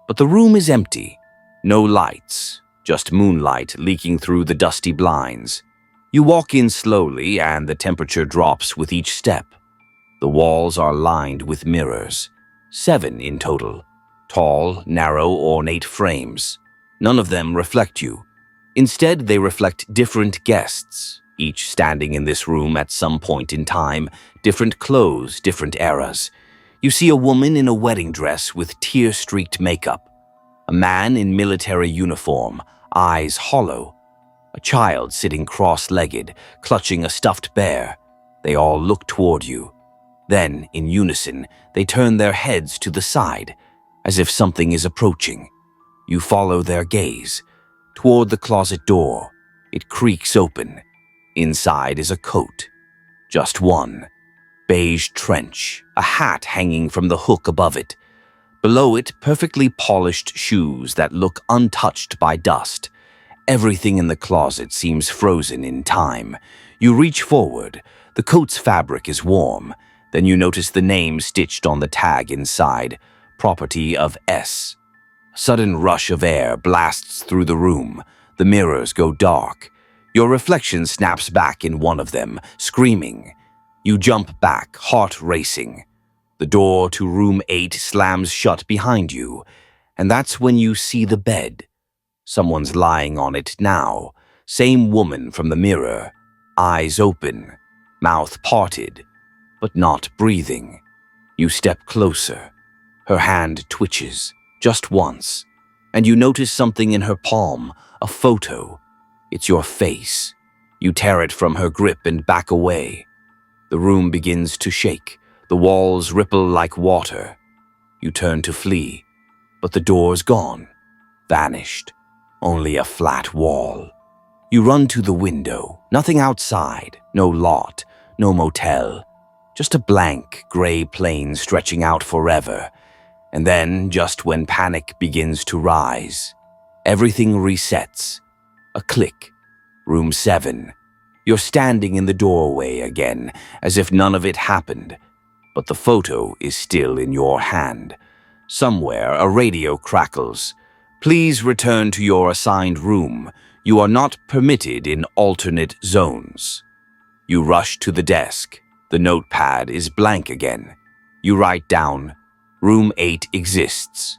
Speaker 1: But the room is empty. No lights, just moonlight leaking through the dusty blinds. You walk in slowly and the temperature drops with each step. The walls are lined with mirrors. 7 in total. Tall, narrow, ornate frames. None of them reflect you. Instead, they reflect different guests, each standing in this room at some point in time, different clothes, different eras. You see a woman in a wedding dress with tear-streaked makeup. A man in military uniform, eyes hollow. A child sitting cross-legged, clutching a stuffed bear. They all look toward you. Then, in unison, they turn their heads to the side, as if something is approaching. You follow their gaze. Toward the closet door. It creaks open. Inside is a coat. Just one. Beige trench, a hat hanging from the hook above it. Below it, perfectly polished shoes that look untouched by dust. Everything in the closet seems frozen in time. You reach forward. The coat's fabric is warm. Then you notice the name stitched on the tag inside. Property of S. A sudden rush of air blasts through the room. The mirrors go dark. Your reflection snaps back in one of them, screaming. You jump back, heart racing. The door to room 8 slams shut behind you, and that's when you see the bed. Someone's lying on it now. Same woman from the mirror. Eyes open, mouth parted, but not breathing. You step closer. Her hand twitches, just once, and you notice something in her palm, a photo. It's your face. You tear it from her grip and back away. The room begins to shake. The walls ripple like water. You turn to flee, but the door's gone. Vanished. Only a flat wall. You run to the window. Nothing outside. No lot. No motel. Just a blank, gray plain stretching out forever. And then, just when panic begins to rise, everything resets. A click. Room 7. You're standing in the doorway again, as if none of it happened. But the photo is still in your hand. Somewhere, a radio crackles. Please return to your assigned room. You are not permitted in alternate zones. You rush to the desk. The notepad is blank again. You write down, Room 8 exists.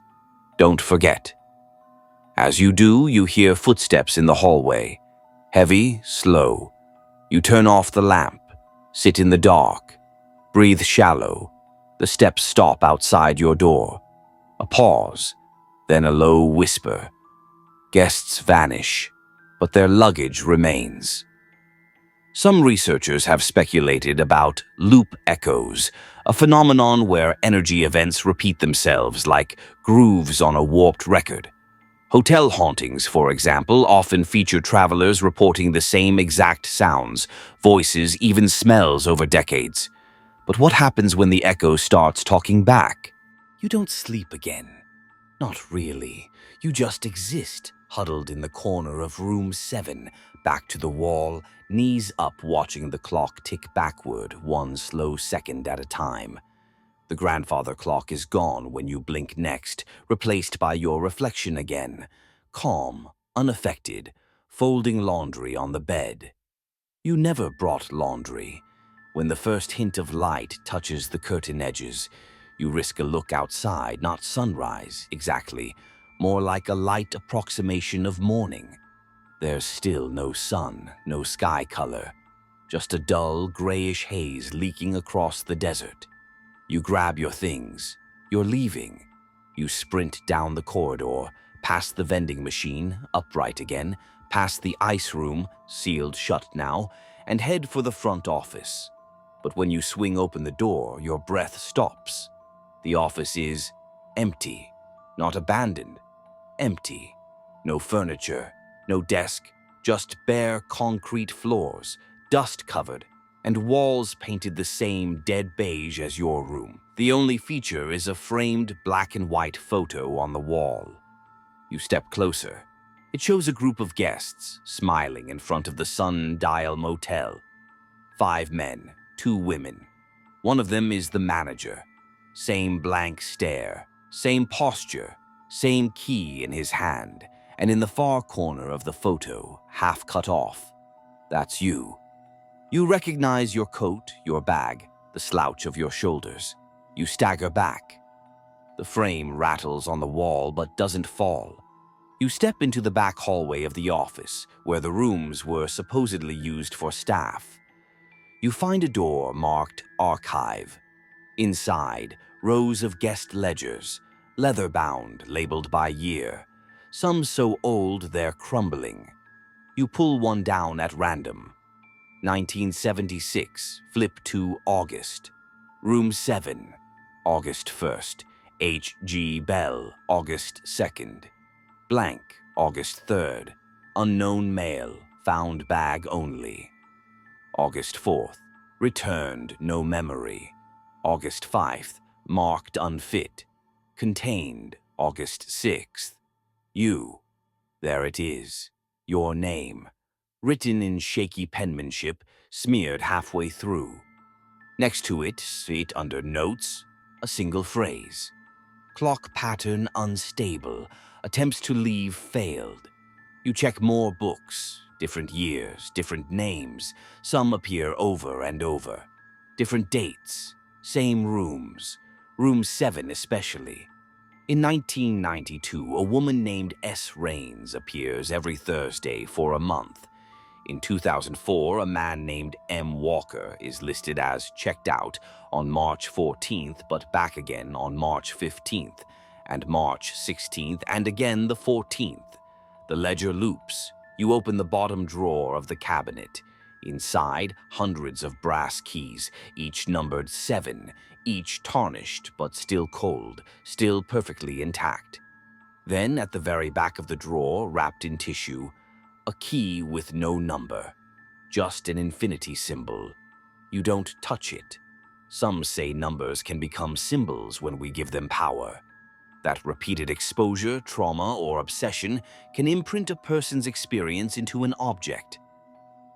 Speaker 1: Don't forget. As you do, you hear footsteps in the hallway. Heavy, slow. You turn off the lamp. Sit in the dark. Breathe shallow. The steps stop outside your door. A pause. Then a low whisper. Guests vanish, but their luggage remains. Some researchers have speculated about loop echoes, a phenomenon where energy events repeat themselves like grooves on a warped record. Hotel hauntings, for example, often feature travelers reporting the same exact sounds, voices, even smells over decades. But what happens when the echo starts talking back? You don't sleep again. Not really. You just exist, huddled in the corner of room 7, back to the wall, knees up watching the clock tick backward 1 slow second at a time. The grandfather clock is gone when you blink next, replaced by your reflection again. Calm, unaffected, folding laundry on the bed. You never brought laundry. When the first hint of light touches the curtain edges, you risk a look outside, not sunrise, exactly, more like a light approximation of morning. There's still no sun, no sky color, just a dull, grayish haze leaking across the desert. You grab your things. You're leaving. You sprint down the corridor, past the vending machine, upright again, past the ice room, sealed shut now, and head for the front office. But when you swing open the door, your breath stops. The office is empty, not abandoned, empty. No furniture, no desk, just bare concrete floors, dust-covered, and walls painted the same dead beige as your room. The only feature is a framed black and white photo on the wall. You step closer. It shows a group of guests smiling in front of the Sundial Motel. 5 men, 2 women. One of them is the manager. Same blank stare, same posture, same key in his hand, and in the far corner of the photo, half cut off. That's you. You recognize your coat, your bag, the slouch of your shoulders. You stagger back. The frame rattles on the wall but doesn't fall. You step into the back hallway of the office, where the rooms were supposedly used for staff. You find a door marked Archive. Inside, rows of guest ledgers, leather-bound, labeled by year. Some so old they're crumbling. You pull one down at random. 1976, flip to August. Room 7, August 1st. H.G. Bell, August 2nd. Blank, August 3rd. Unknown male, found bag only. August 4th. Returned, no memory. August 5th. Marked unfit. Contained, August 6th. You. There it is. Your name. Written in shaky penmanship, smeared halfway through. Next to it, sit under notes, a single phrase. Clock pattern unstable. Attempts to leave failed. You check more books, different years, different names. Some appear over and over. Different dates, same rooms. Room 7 especially. In 1992, a woman named S. Raines appears every Thursday for a month. In 2004, a man named M. Walker is listed as checked out on March 14th, but back again on March 15th, and March 16th, and again the 14th. The ledger loops. You open the bottom drawer of the cabinet. Inside, hundreds of brass keys, each numbered 7, each tarnished but still cold, still perfectly intact. Then, at the very back of the drawer, wrapped in tissue, a key with no number, just an infinity symbol. You don't touch it. Some say numbers can become symbols when we give them power. That repeated exposure, trauma, or obsession can imprint a person's experience into an object.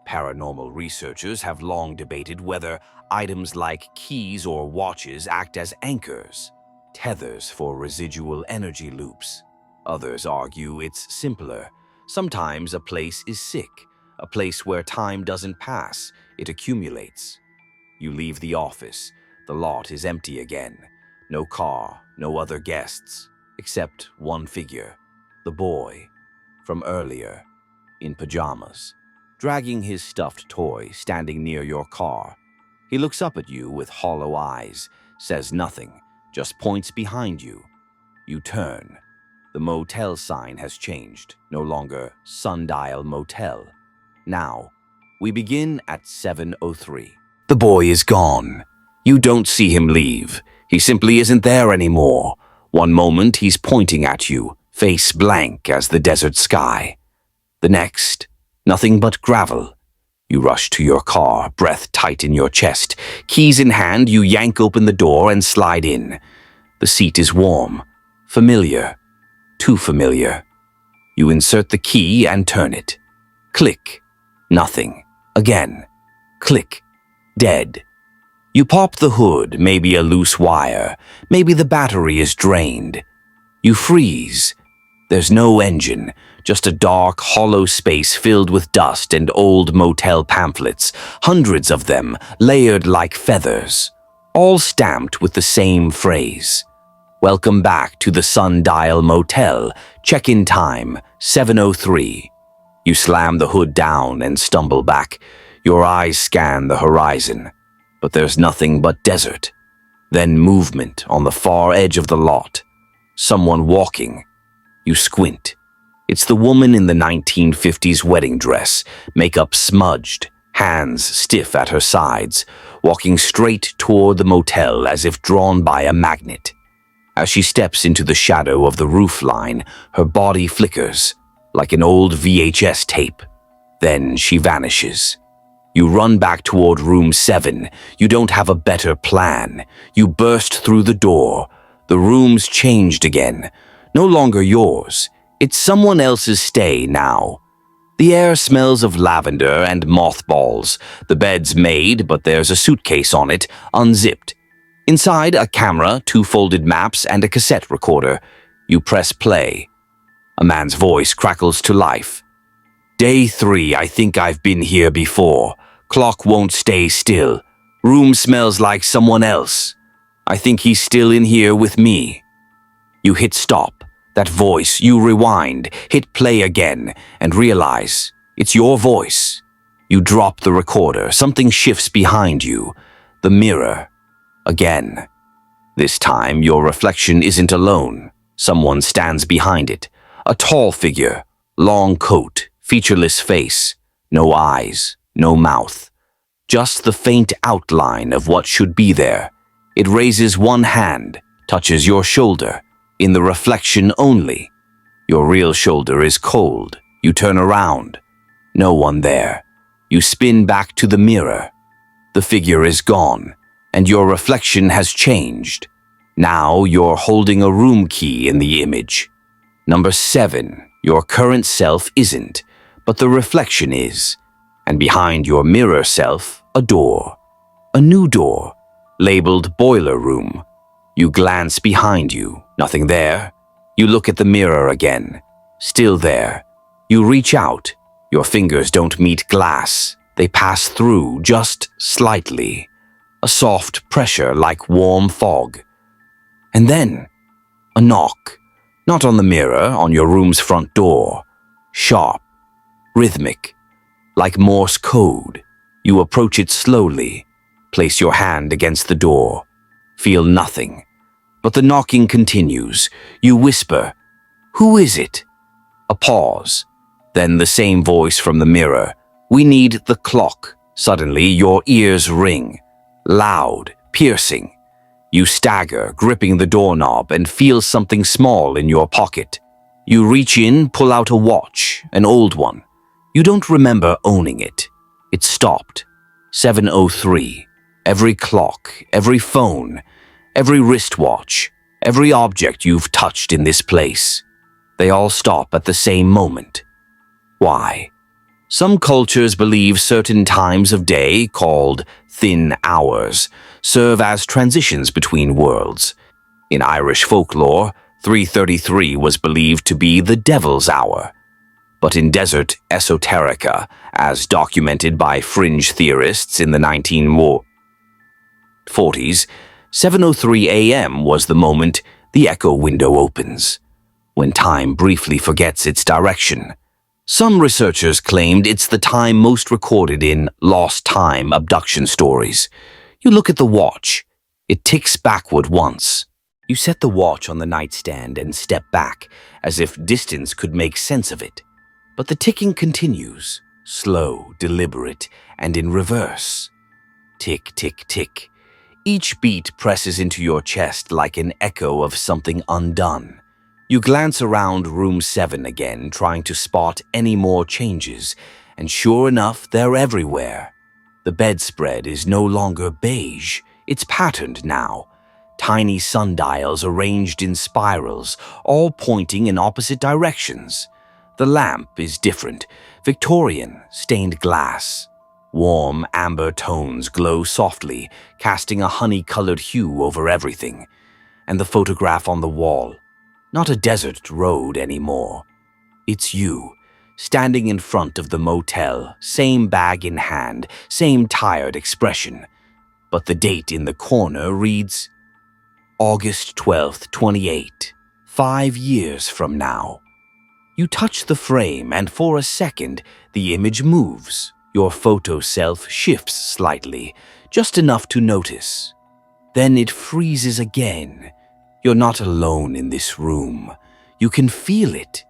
Speaker 1: Paranormal researchers have long debated whether items like keys or watches act as anchors, tethers for residual energy loops. Others argue it's simpler. Sometimes a place is sick, a place where time doesn't pass, it accumulates. You leave the office. The lot is empty again. No car, no other guests, except one figure, the boy from earlier, in pajamas, dragging his stuffed toy, standing near your car. He looks up at you with hollow eyes, says nothing, just points behind you. You turn. The motel sign has changed, no longer Sundial Motel. Now, we begin at 7:03. The boy is gone. You don't see him leave. He simply isn't there anymore. One moment he's pointing at you, face blank as the desert sky. The next, nothing but gravel. You rush to your car, breath tight in your chest. Keys in hand, you yank open the door and slide in. The seat is warm, familiar, too familiar. You insert the key and turn it. Click. Nothing. Again. Click. Dead. You pop the hood, maybe a loose wire, maybe the battery is drained. You freeze. There's no engine, just a dark, hollow space filled with dust and old motel pamphlets, hundreds of them, layered like feathers, all stamped with the same phrase. Welcome back to the Sundial Motel, check-in time, 7:03. You slam the hood down and stumble back. Your eyes scan the horizon, but there's nothing but desert. Then movement on the far edge of the lot. Someone walking. You squint. It's the woman in the 1950s wedding dress, makeup smudged, hands stiff at her sides, walking straight toward the motel as if drawn by a magnet. As she steps into the shadow of the roofline, her body flickers, like an old VHS tape. Then she vanishes. You run back toward room 7. You don't have a better plan. You burst through the door. The room's changed again. No longer yours. It's someone else's stay now. The air smells of lavender and mothballs. The bed's made, but there's a suitcase on it, unzipped. Inside, a camera, 2 folded maps, and a cassette recorder. You press play. A man's voice crackles to life. Day 3, I think I've been here before. Clock won't stay still. Room smells like someone else. I think he's still in here with me. You hit stop. That voice, you rewind, hit play again, and realize it's your voice. You drop the recorder. Something shifts behind you. The mirror. Again. This time, your reflection isn't alone. Someone stands behind it. A tall figure, long coat, featureless face, no eyes, no mouth. Just the faint outline of what should be there. It raises one hand, touches your shoulder, in the reflection only. Your real shoulder is cold. You turn around. No one there. You spin back to the mirror. The figure is gone, and your reflection has changed. Now you're holding a room key in the image. Number 7, your current self isn't, but the reflection is. And behind your mirror self, a door. A new door, labeled boiler room. You glance behind you, nothing there. You look at the mirror again, still there. You reach out. Your fingers don't meet glass. They pass through just slightly. A soft pressure like warm fog. And then, a knock. Not on the mirror, on your room's front door. Sharp, rhythmic, like Morse code. You approach it slowly. Place your hand against the door. Feel nothing. But the knocking continues. You whisper, "Who is it?" A pause. Then the same voice from the mirror. "We need the clock." Suddenly, your ears ring. Loud, piercing. You stagger, gripping the doorknob, and feel something small in your pocket. You reach in, pull out a watch, an old one. You don't remember owning it. It stopped. 7:03. Every clock, every phone, every wristwatch, every object you've touched in this place. They all stop at the same moment. Why? Some cultures believe certain times of day, called thin hours, serve as transitions between worlds. In Irish folklore, 3:33 was believed to be the devil's hour. But in desert esoterica, as documented by fringe theorists in the 1940s, 7:03 a.m. was the moment the echo window opens, when time briefly forgets its direction. Some researchers claimed it's the time most recorded in lost time abduction stories. You look at the watch. It ticks backward once. You set the watch on the nightstand and step back, as if distance could make sense of it. But the ticking continues, slow, deliberate, and in reverse. Tick, tick, tick. Each beat presses into your chest like an echo of something undone. You glance around room 7 again, trying to spot any more changes, and sure enough, they're everywhere. The bedspread is no longer beige, it's patterned now. tiny sundials arranged in spirals, all pointing in opposite directions. The lamp is different, Victorian, stained glass. Warm, amber tones glow softly, casting a honey-colored hue over everything. And the photograph on the wall, not a desert road anymore. It's you, standing in front of the motel, same bag in hand, same tired expression. But the date in the corner reads August 12th, 28, 5 years from now. You touch the frame and for a second, the image moves. Your photo self shifts slightly, just enough to notice. Then it freezes again. You're not alone in this room. You can feel it.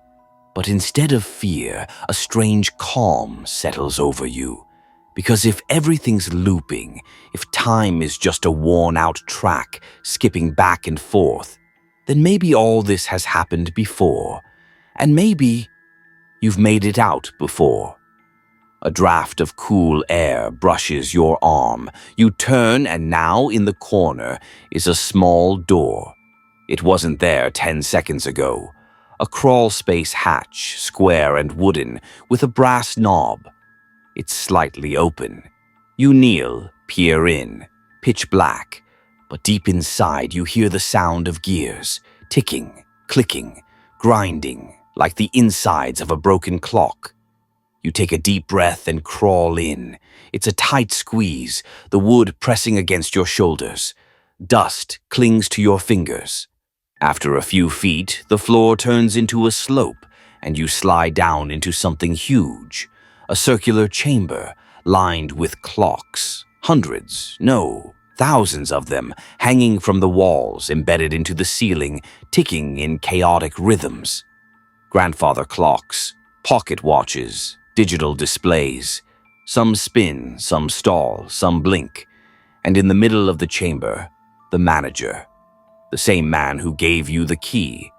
Speaker 1: But instead of fear, a strange calm settles over you. Because if everything's looping, if time is just a worn-out track skipping back and forth, then maybe all this has happened before. And maybe you've made it out before. A draft of cool air brushes your arm. You turn, and now in the corner is a small door. It wasn't there 10 seconds ago. A crawl-space hatch, square and wooden, with a brass knob. It's slightly open. You kneel, peer in, pitch black, but deep inside you hear the sound of gears, ticking, clicking, grinding, like the insides of a broken clock. You take a deep breath and crawl in. It's a tight squeeze, the wood pressing against your shoulders. Dust clings to your fingers. After a few feet, the floor turns into a slope, and you slide down into something huge. A circular chamber, lined with clocks. Hundreds, no, thousands of them, hanging from the walls, embedded into the ceiling, ticking in chaotic rhythms. Grandfather clocks, pocket watches, digital displays. Some spin, some stall, some blink. And in the middle of the chamber, the manager. The same man who gave you the key.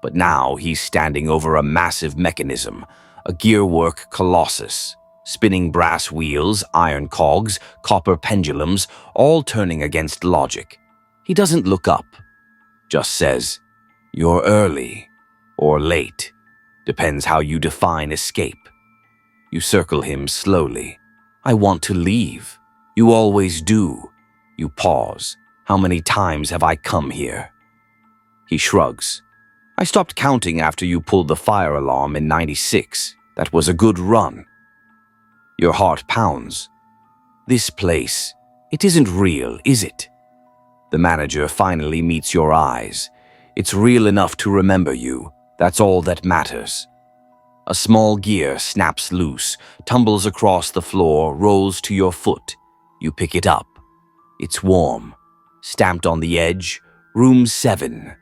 Speaker 1: But now he's standing over a massive mechanism, a gearwork colossus. Spinning brass wheels, iron cogs, copper pendulums, all turning against logic. He doesn't look up. Just says, "You're early. Or late. Depends how you define escape." You circle him slowly. "I want to leave." "You always do." You pause. "How many times have I come here?" He shrugs. "I stopped counting after you pulled the fire alarm in '96. That was a good run." Your heart pounds. "This place, it isn't real, is it?" The manager finally meets your eyes. "It's real enough to remember you. That's all that matters." A small gear snaps loose, tumbles across the floor, rolls to your foot. You pick it up. It's warm. Stamped on the edge, room 7.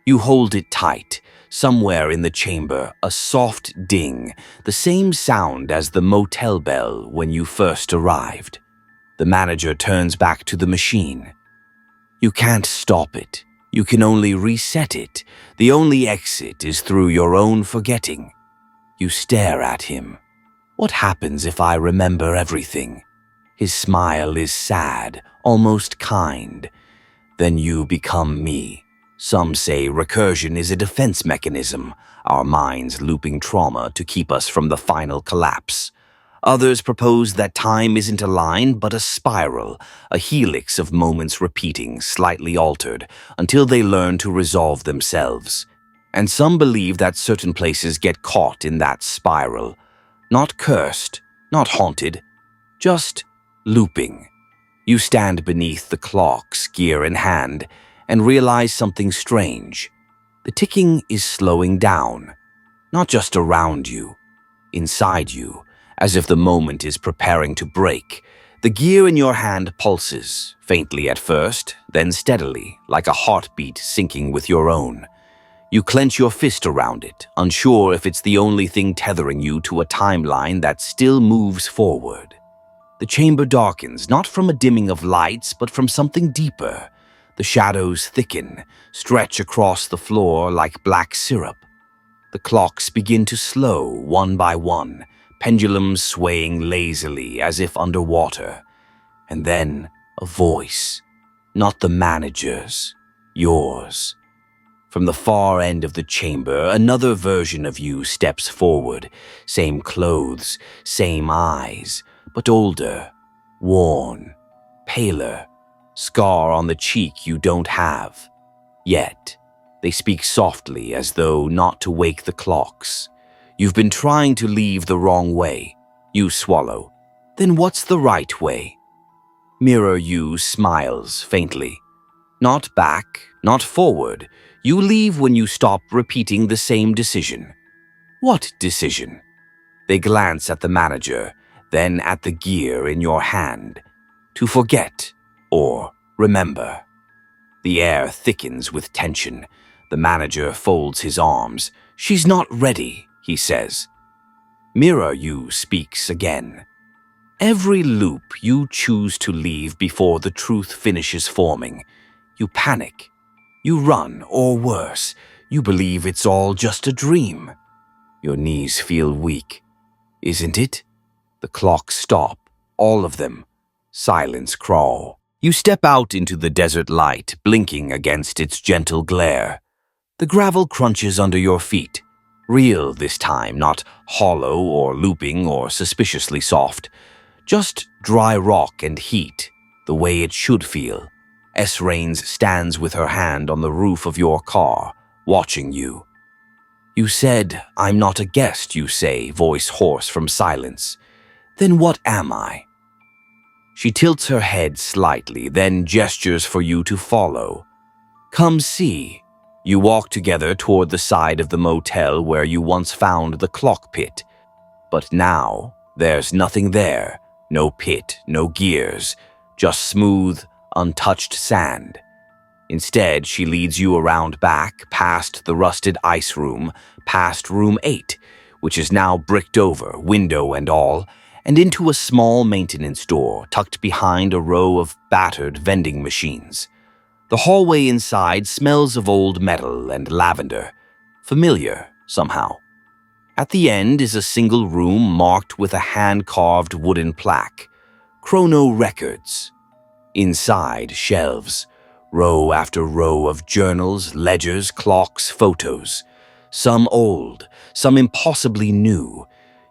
Speaker 1: You hold it tight. Somewhere in the chamber, a soft ding, the same sound as the motel bell when you first arrived. The manager turns back to the machine. You can't stop it. You can only reset it. The only exit is through your own forgetting. You stare at him. "What happens if I remember everything?" His smile is sad, almost kind. "Then you become me." Some say recursion is a defense mechanism, our minds looping trauma to keep us from the final collapse. Others propose that time isn't a line, but a spiral, a helix of moments repeating, slightly altered, until they learn to resolve themselves. And some believe that certain places get caught in that spiral. Not cursed, not haunted, just looping. You stand beneath the clocks, gear in hand, and realize something strange. The ticking is slowing down, not just around you, inside you, as if the moment is preparing to break. The gear in your hand pulses, faintly at first, then steadily, like a heartbeat syncing with your own. You clench your fist around it, unsure if it's the only thing tethering you to a timeline that still moves forward. The chamber darkens, not from a dimming of lights, but from something deeper. The shadows thicken, stretch across the floor like black syrup. The clocks begin to slow, one by one, pendulums swaying lazily as if underwater. And then a voice. not the manager's, yours. From the far end of the chamber, another version of you steps forward. Same clothes, same eyes, but older, worn, paler, scar on the cheek you don't have. Yet, they speak softly as though not to wake the clocks. You've been trying to leave the wrong way. You swallow. Then what's the right way? Mirror you smiles faintly. Not back, not forward. You leave when you stop repeating the same decision. What decision? They glance at the manager, then at the gear in your hand. To forget or remember. The air thickens with tension. The manager folds his arms. She's not ready, he says. Mirror you speaks again. Every loop you choose to leave before the truth finishes forming. You panic. You run, or worse, you believe it's all just a dream. Your knees feel weak. Isn't it? The clocks stop, all of them. Silence crawl. You step out into the desert light, blinking against its gentle glare. The gravel crunches under your feet. Real this time, not hollow or looping or suspiciously soft. Just dry rock and heat, the way it should feel. S-Rains stands with her hand on the roof of your car, watching you. You said, I'm not a guest, you say, voice hoarse from silence. Then what am I? She tilts her head slightly, then gestures for you to follow. Come see. You walk together toward the side of the motel where you once found the clock pit. But now, there's nothing there. No pit, no gears, just smooth, untouched sand. Instead, she leads you around back, past the rusted ice room, past room 8, which is now bricked over, window and all, and into a small maintenance door tucked behind a row of battered vending machines. The hallway inside smells of old metal and lavender, familiar somehow. At the end is a single room marked with a hand-carved wooden plaque, Chrono Records. Inside, shelves, row after row of journals, ledgers, clocks, photos. Some old, some impossibly new.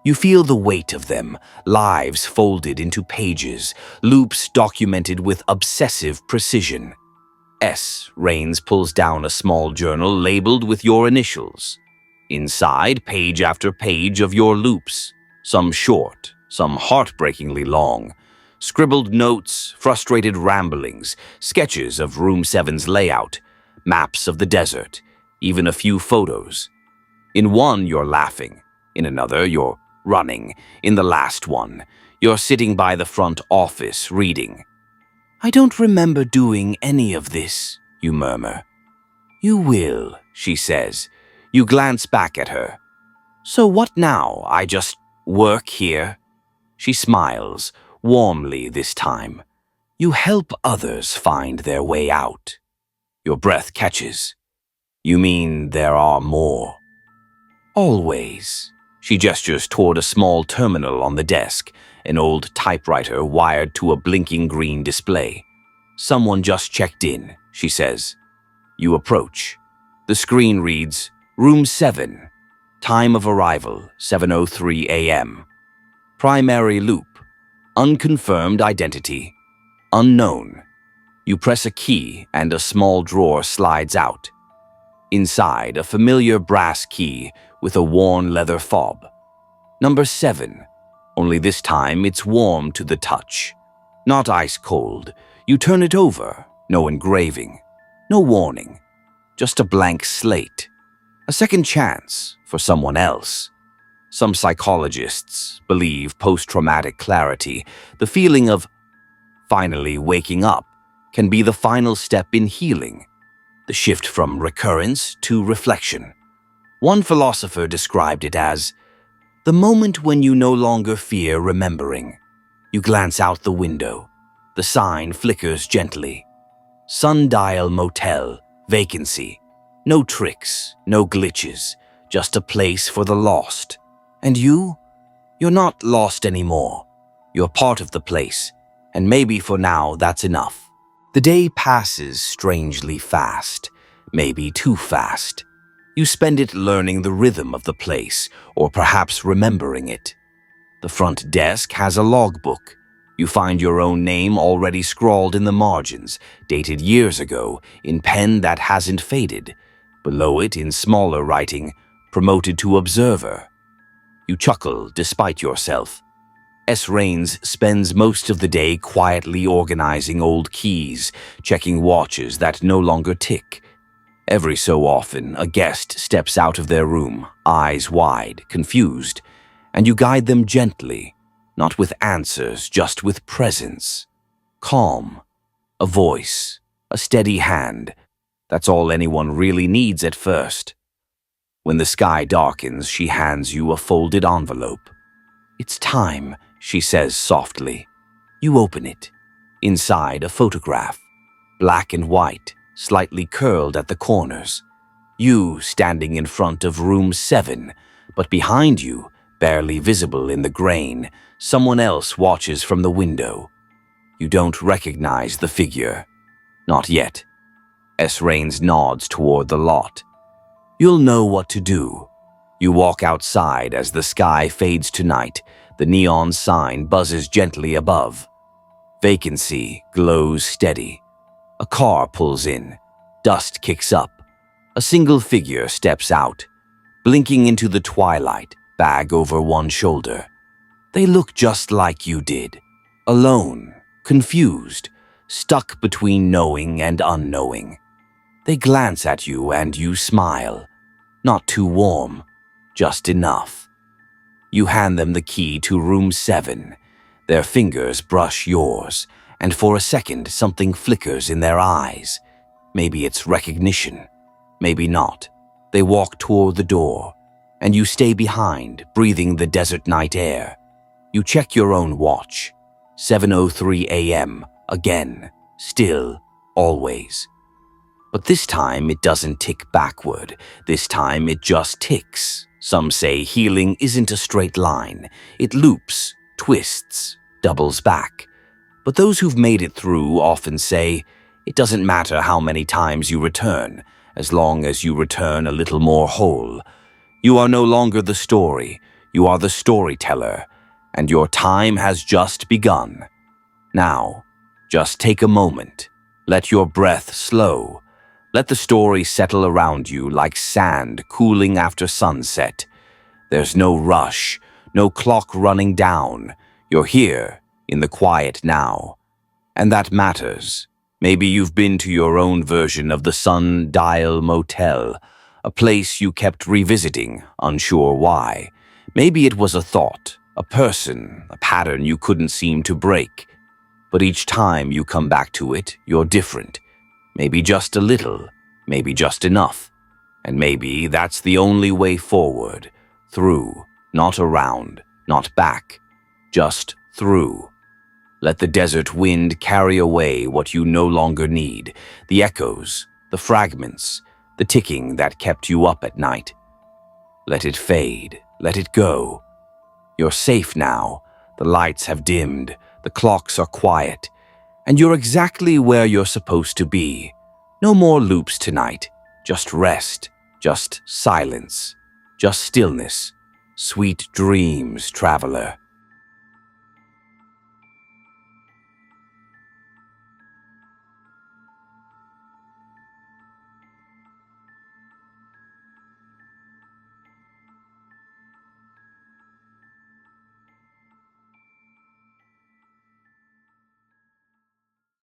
Speaker 1: You feel the weight of them, lives folded into pages, loops documented with obsessive precision. S-Rains pulls down a small journal labeled with your initials. Inside, page after page of your loops, some short, some heartbreakingly long. Scribbled notes, frustrated ramblings, sketches of Room 7's layout, maps of the desert, even a few photos. In one, you're laughing. In another, you're running. In the last one, you're sitting by the front office reading. I don't remember doing any of this, you murmur. You will, she says. You glance back at her. So what now? I just work here? She smiles, warmly this time. You help others find their way out. Your breath catches. You mean there are more? Always. She gestures toward a small terminal on the desk, an old typewriter wired to a blinking green display. Someone just checked in, she says. You approach. The screen reads, Room 7. Time of arrival, 7:03 a.m. Primary loop. Unconfirmed identity. Unknown. You press a key and a small drawer slides out. Inside, a familiar brass key with a worn leather fob. Number 7. Only this time it's warm to the touch. Not ice cold. You turn it over. No engraving. No warning. Just a blank slate. A second chance for someone else. Some psychologists believe post-traumatic clarity, the feeling of finally waking up, can be the final step in healing. The shift from recurrence to reflection. One philosopher described it as the moment when you no longer fear remembering. You glance out the window. The sign flickers gently. Sundial Motel, vacancy. No tricks, no glitches, just a place for the lost. And you? You're not lost anymore. You're part of the place, and maybe for now that's enough. The day passes strangely fast, maybe too fast. You spend it learning the rhythm of the place, or perhaps remembering it. The front desk has a logbook. You find your own name already scrawled in the margins, dated years ago, in pen that hasn't faded. Below it, in smaller writing, promoted to observer. You chuckle despite yourself. S. Rains spends most of the day quietly organizing old keys, checking watches that no longer tick. Every so often, a guest steps out of their room, eyes wide, confused, and you guide them gently, not with answers, just with presence. Calm, a voice, a steady hand. That's all anyone really needs at first. When the sky darkens, she hands you a folded envelope. "It's time," she says softly. You open it. Inside, a photograph, black and white, slightly curled at the corners. You standing in front of room 7, but behind you, barely visible in the grain, someone else watches from the window. You don't recognize the figure. Not yet. S. Rains nods toward the lot. You'll know what to do. You walk outside as the sky fades to night. The neon sign buzzes gently above. Vacancy glows steady. A car pulls in. Dust kicks up. A single figure steps out, blinking into the twilight, bag over one shoulder. They look just like you did. Alone, confused, stuck between knowing and unknowing. They glance at you and you smile. Not too warm, just enough. You hand them the key to room 7. Their fingers brush yours, and for a second something flickers in their eyes. Maybe it's recognition, maybe not. They walk toward the door, and you stay behind, breathing the desert night air. You check your own watch. 7:03 a.m. Again, still, always. But this time it doesn't tick backward. This time it just ticks. Some say healing isn't a straight line. It loops, twists, doubles back. But those who've made it through often say, it doesn't matter how many times you return, as long as you return a little more whole. You are no longer the story. You are the storyteller, and your time has just begun. Now, just take a moment. Let your breath slow. Let the story settle around you like sand cooling after sunset. There's no rush, no clock running down. You're here, in the quiet now. And that matters. Maybe you've been to your own version of the Sundial Motel, a place you kept revisiting, unsure why. Maybe it was a thought, a person, a pattern you couldn't seem to break. But each time you come back to it, you're different. Maybe just a little, maybe just enough. And maybe that's the only way forward. Through, not around, not back. Just through. Let the desert wind carry away what you no longer need. The echoes, the fragments, the ticking that kept you up at night. Let it fade, let it go. You're safe now. The lights have dimmed, the clocks are quiet. And you're exactly where you're supposed to be. No more loops tonight. Just rest. Just silence. Just stillness. Sweet dreams, traveler.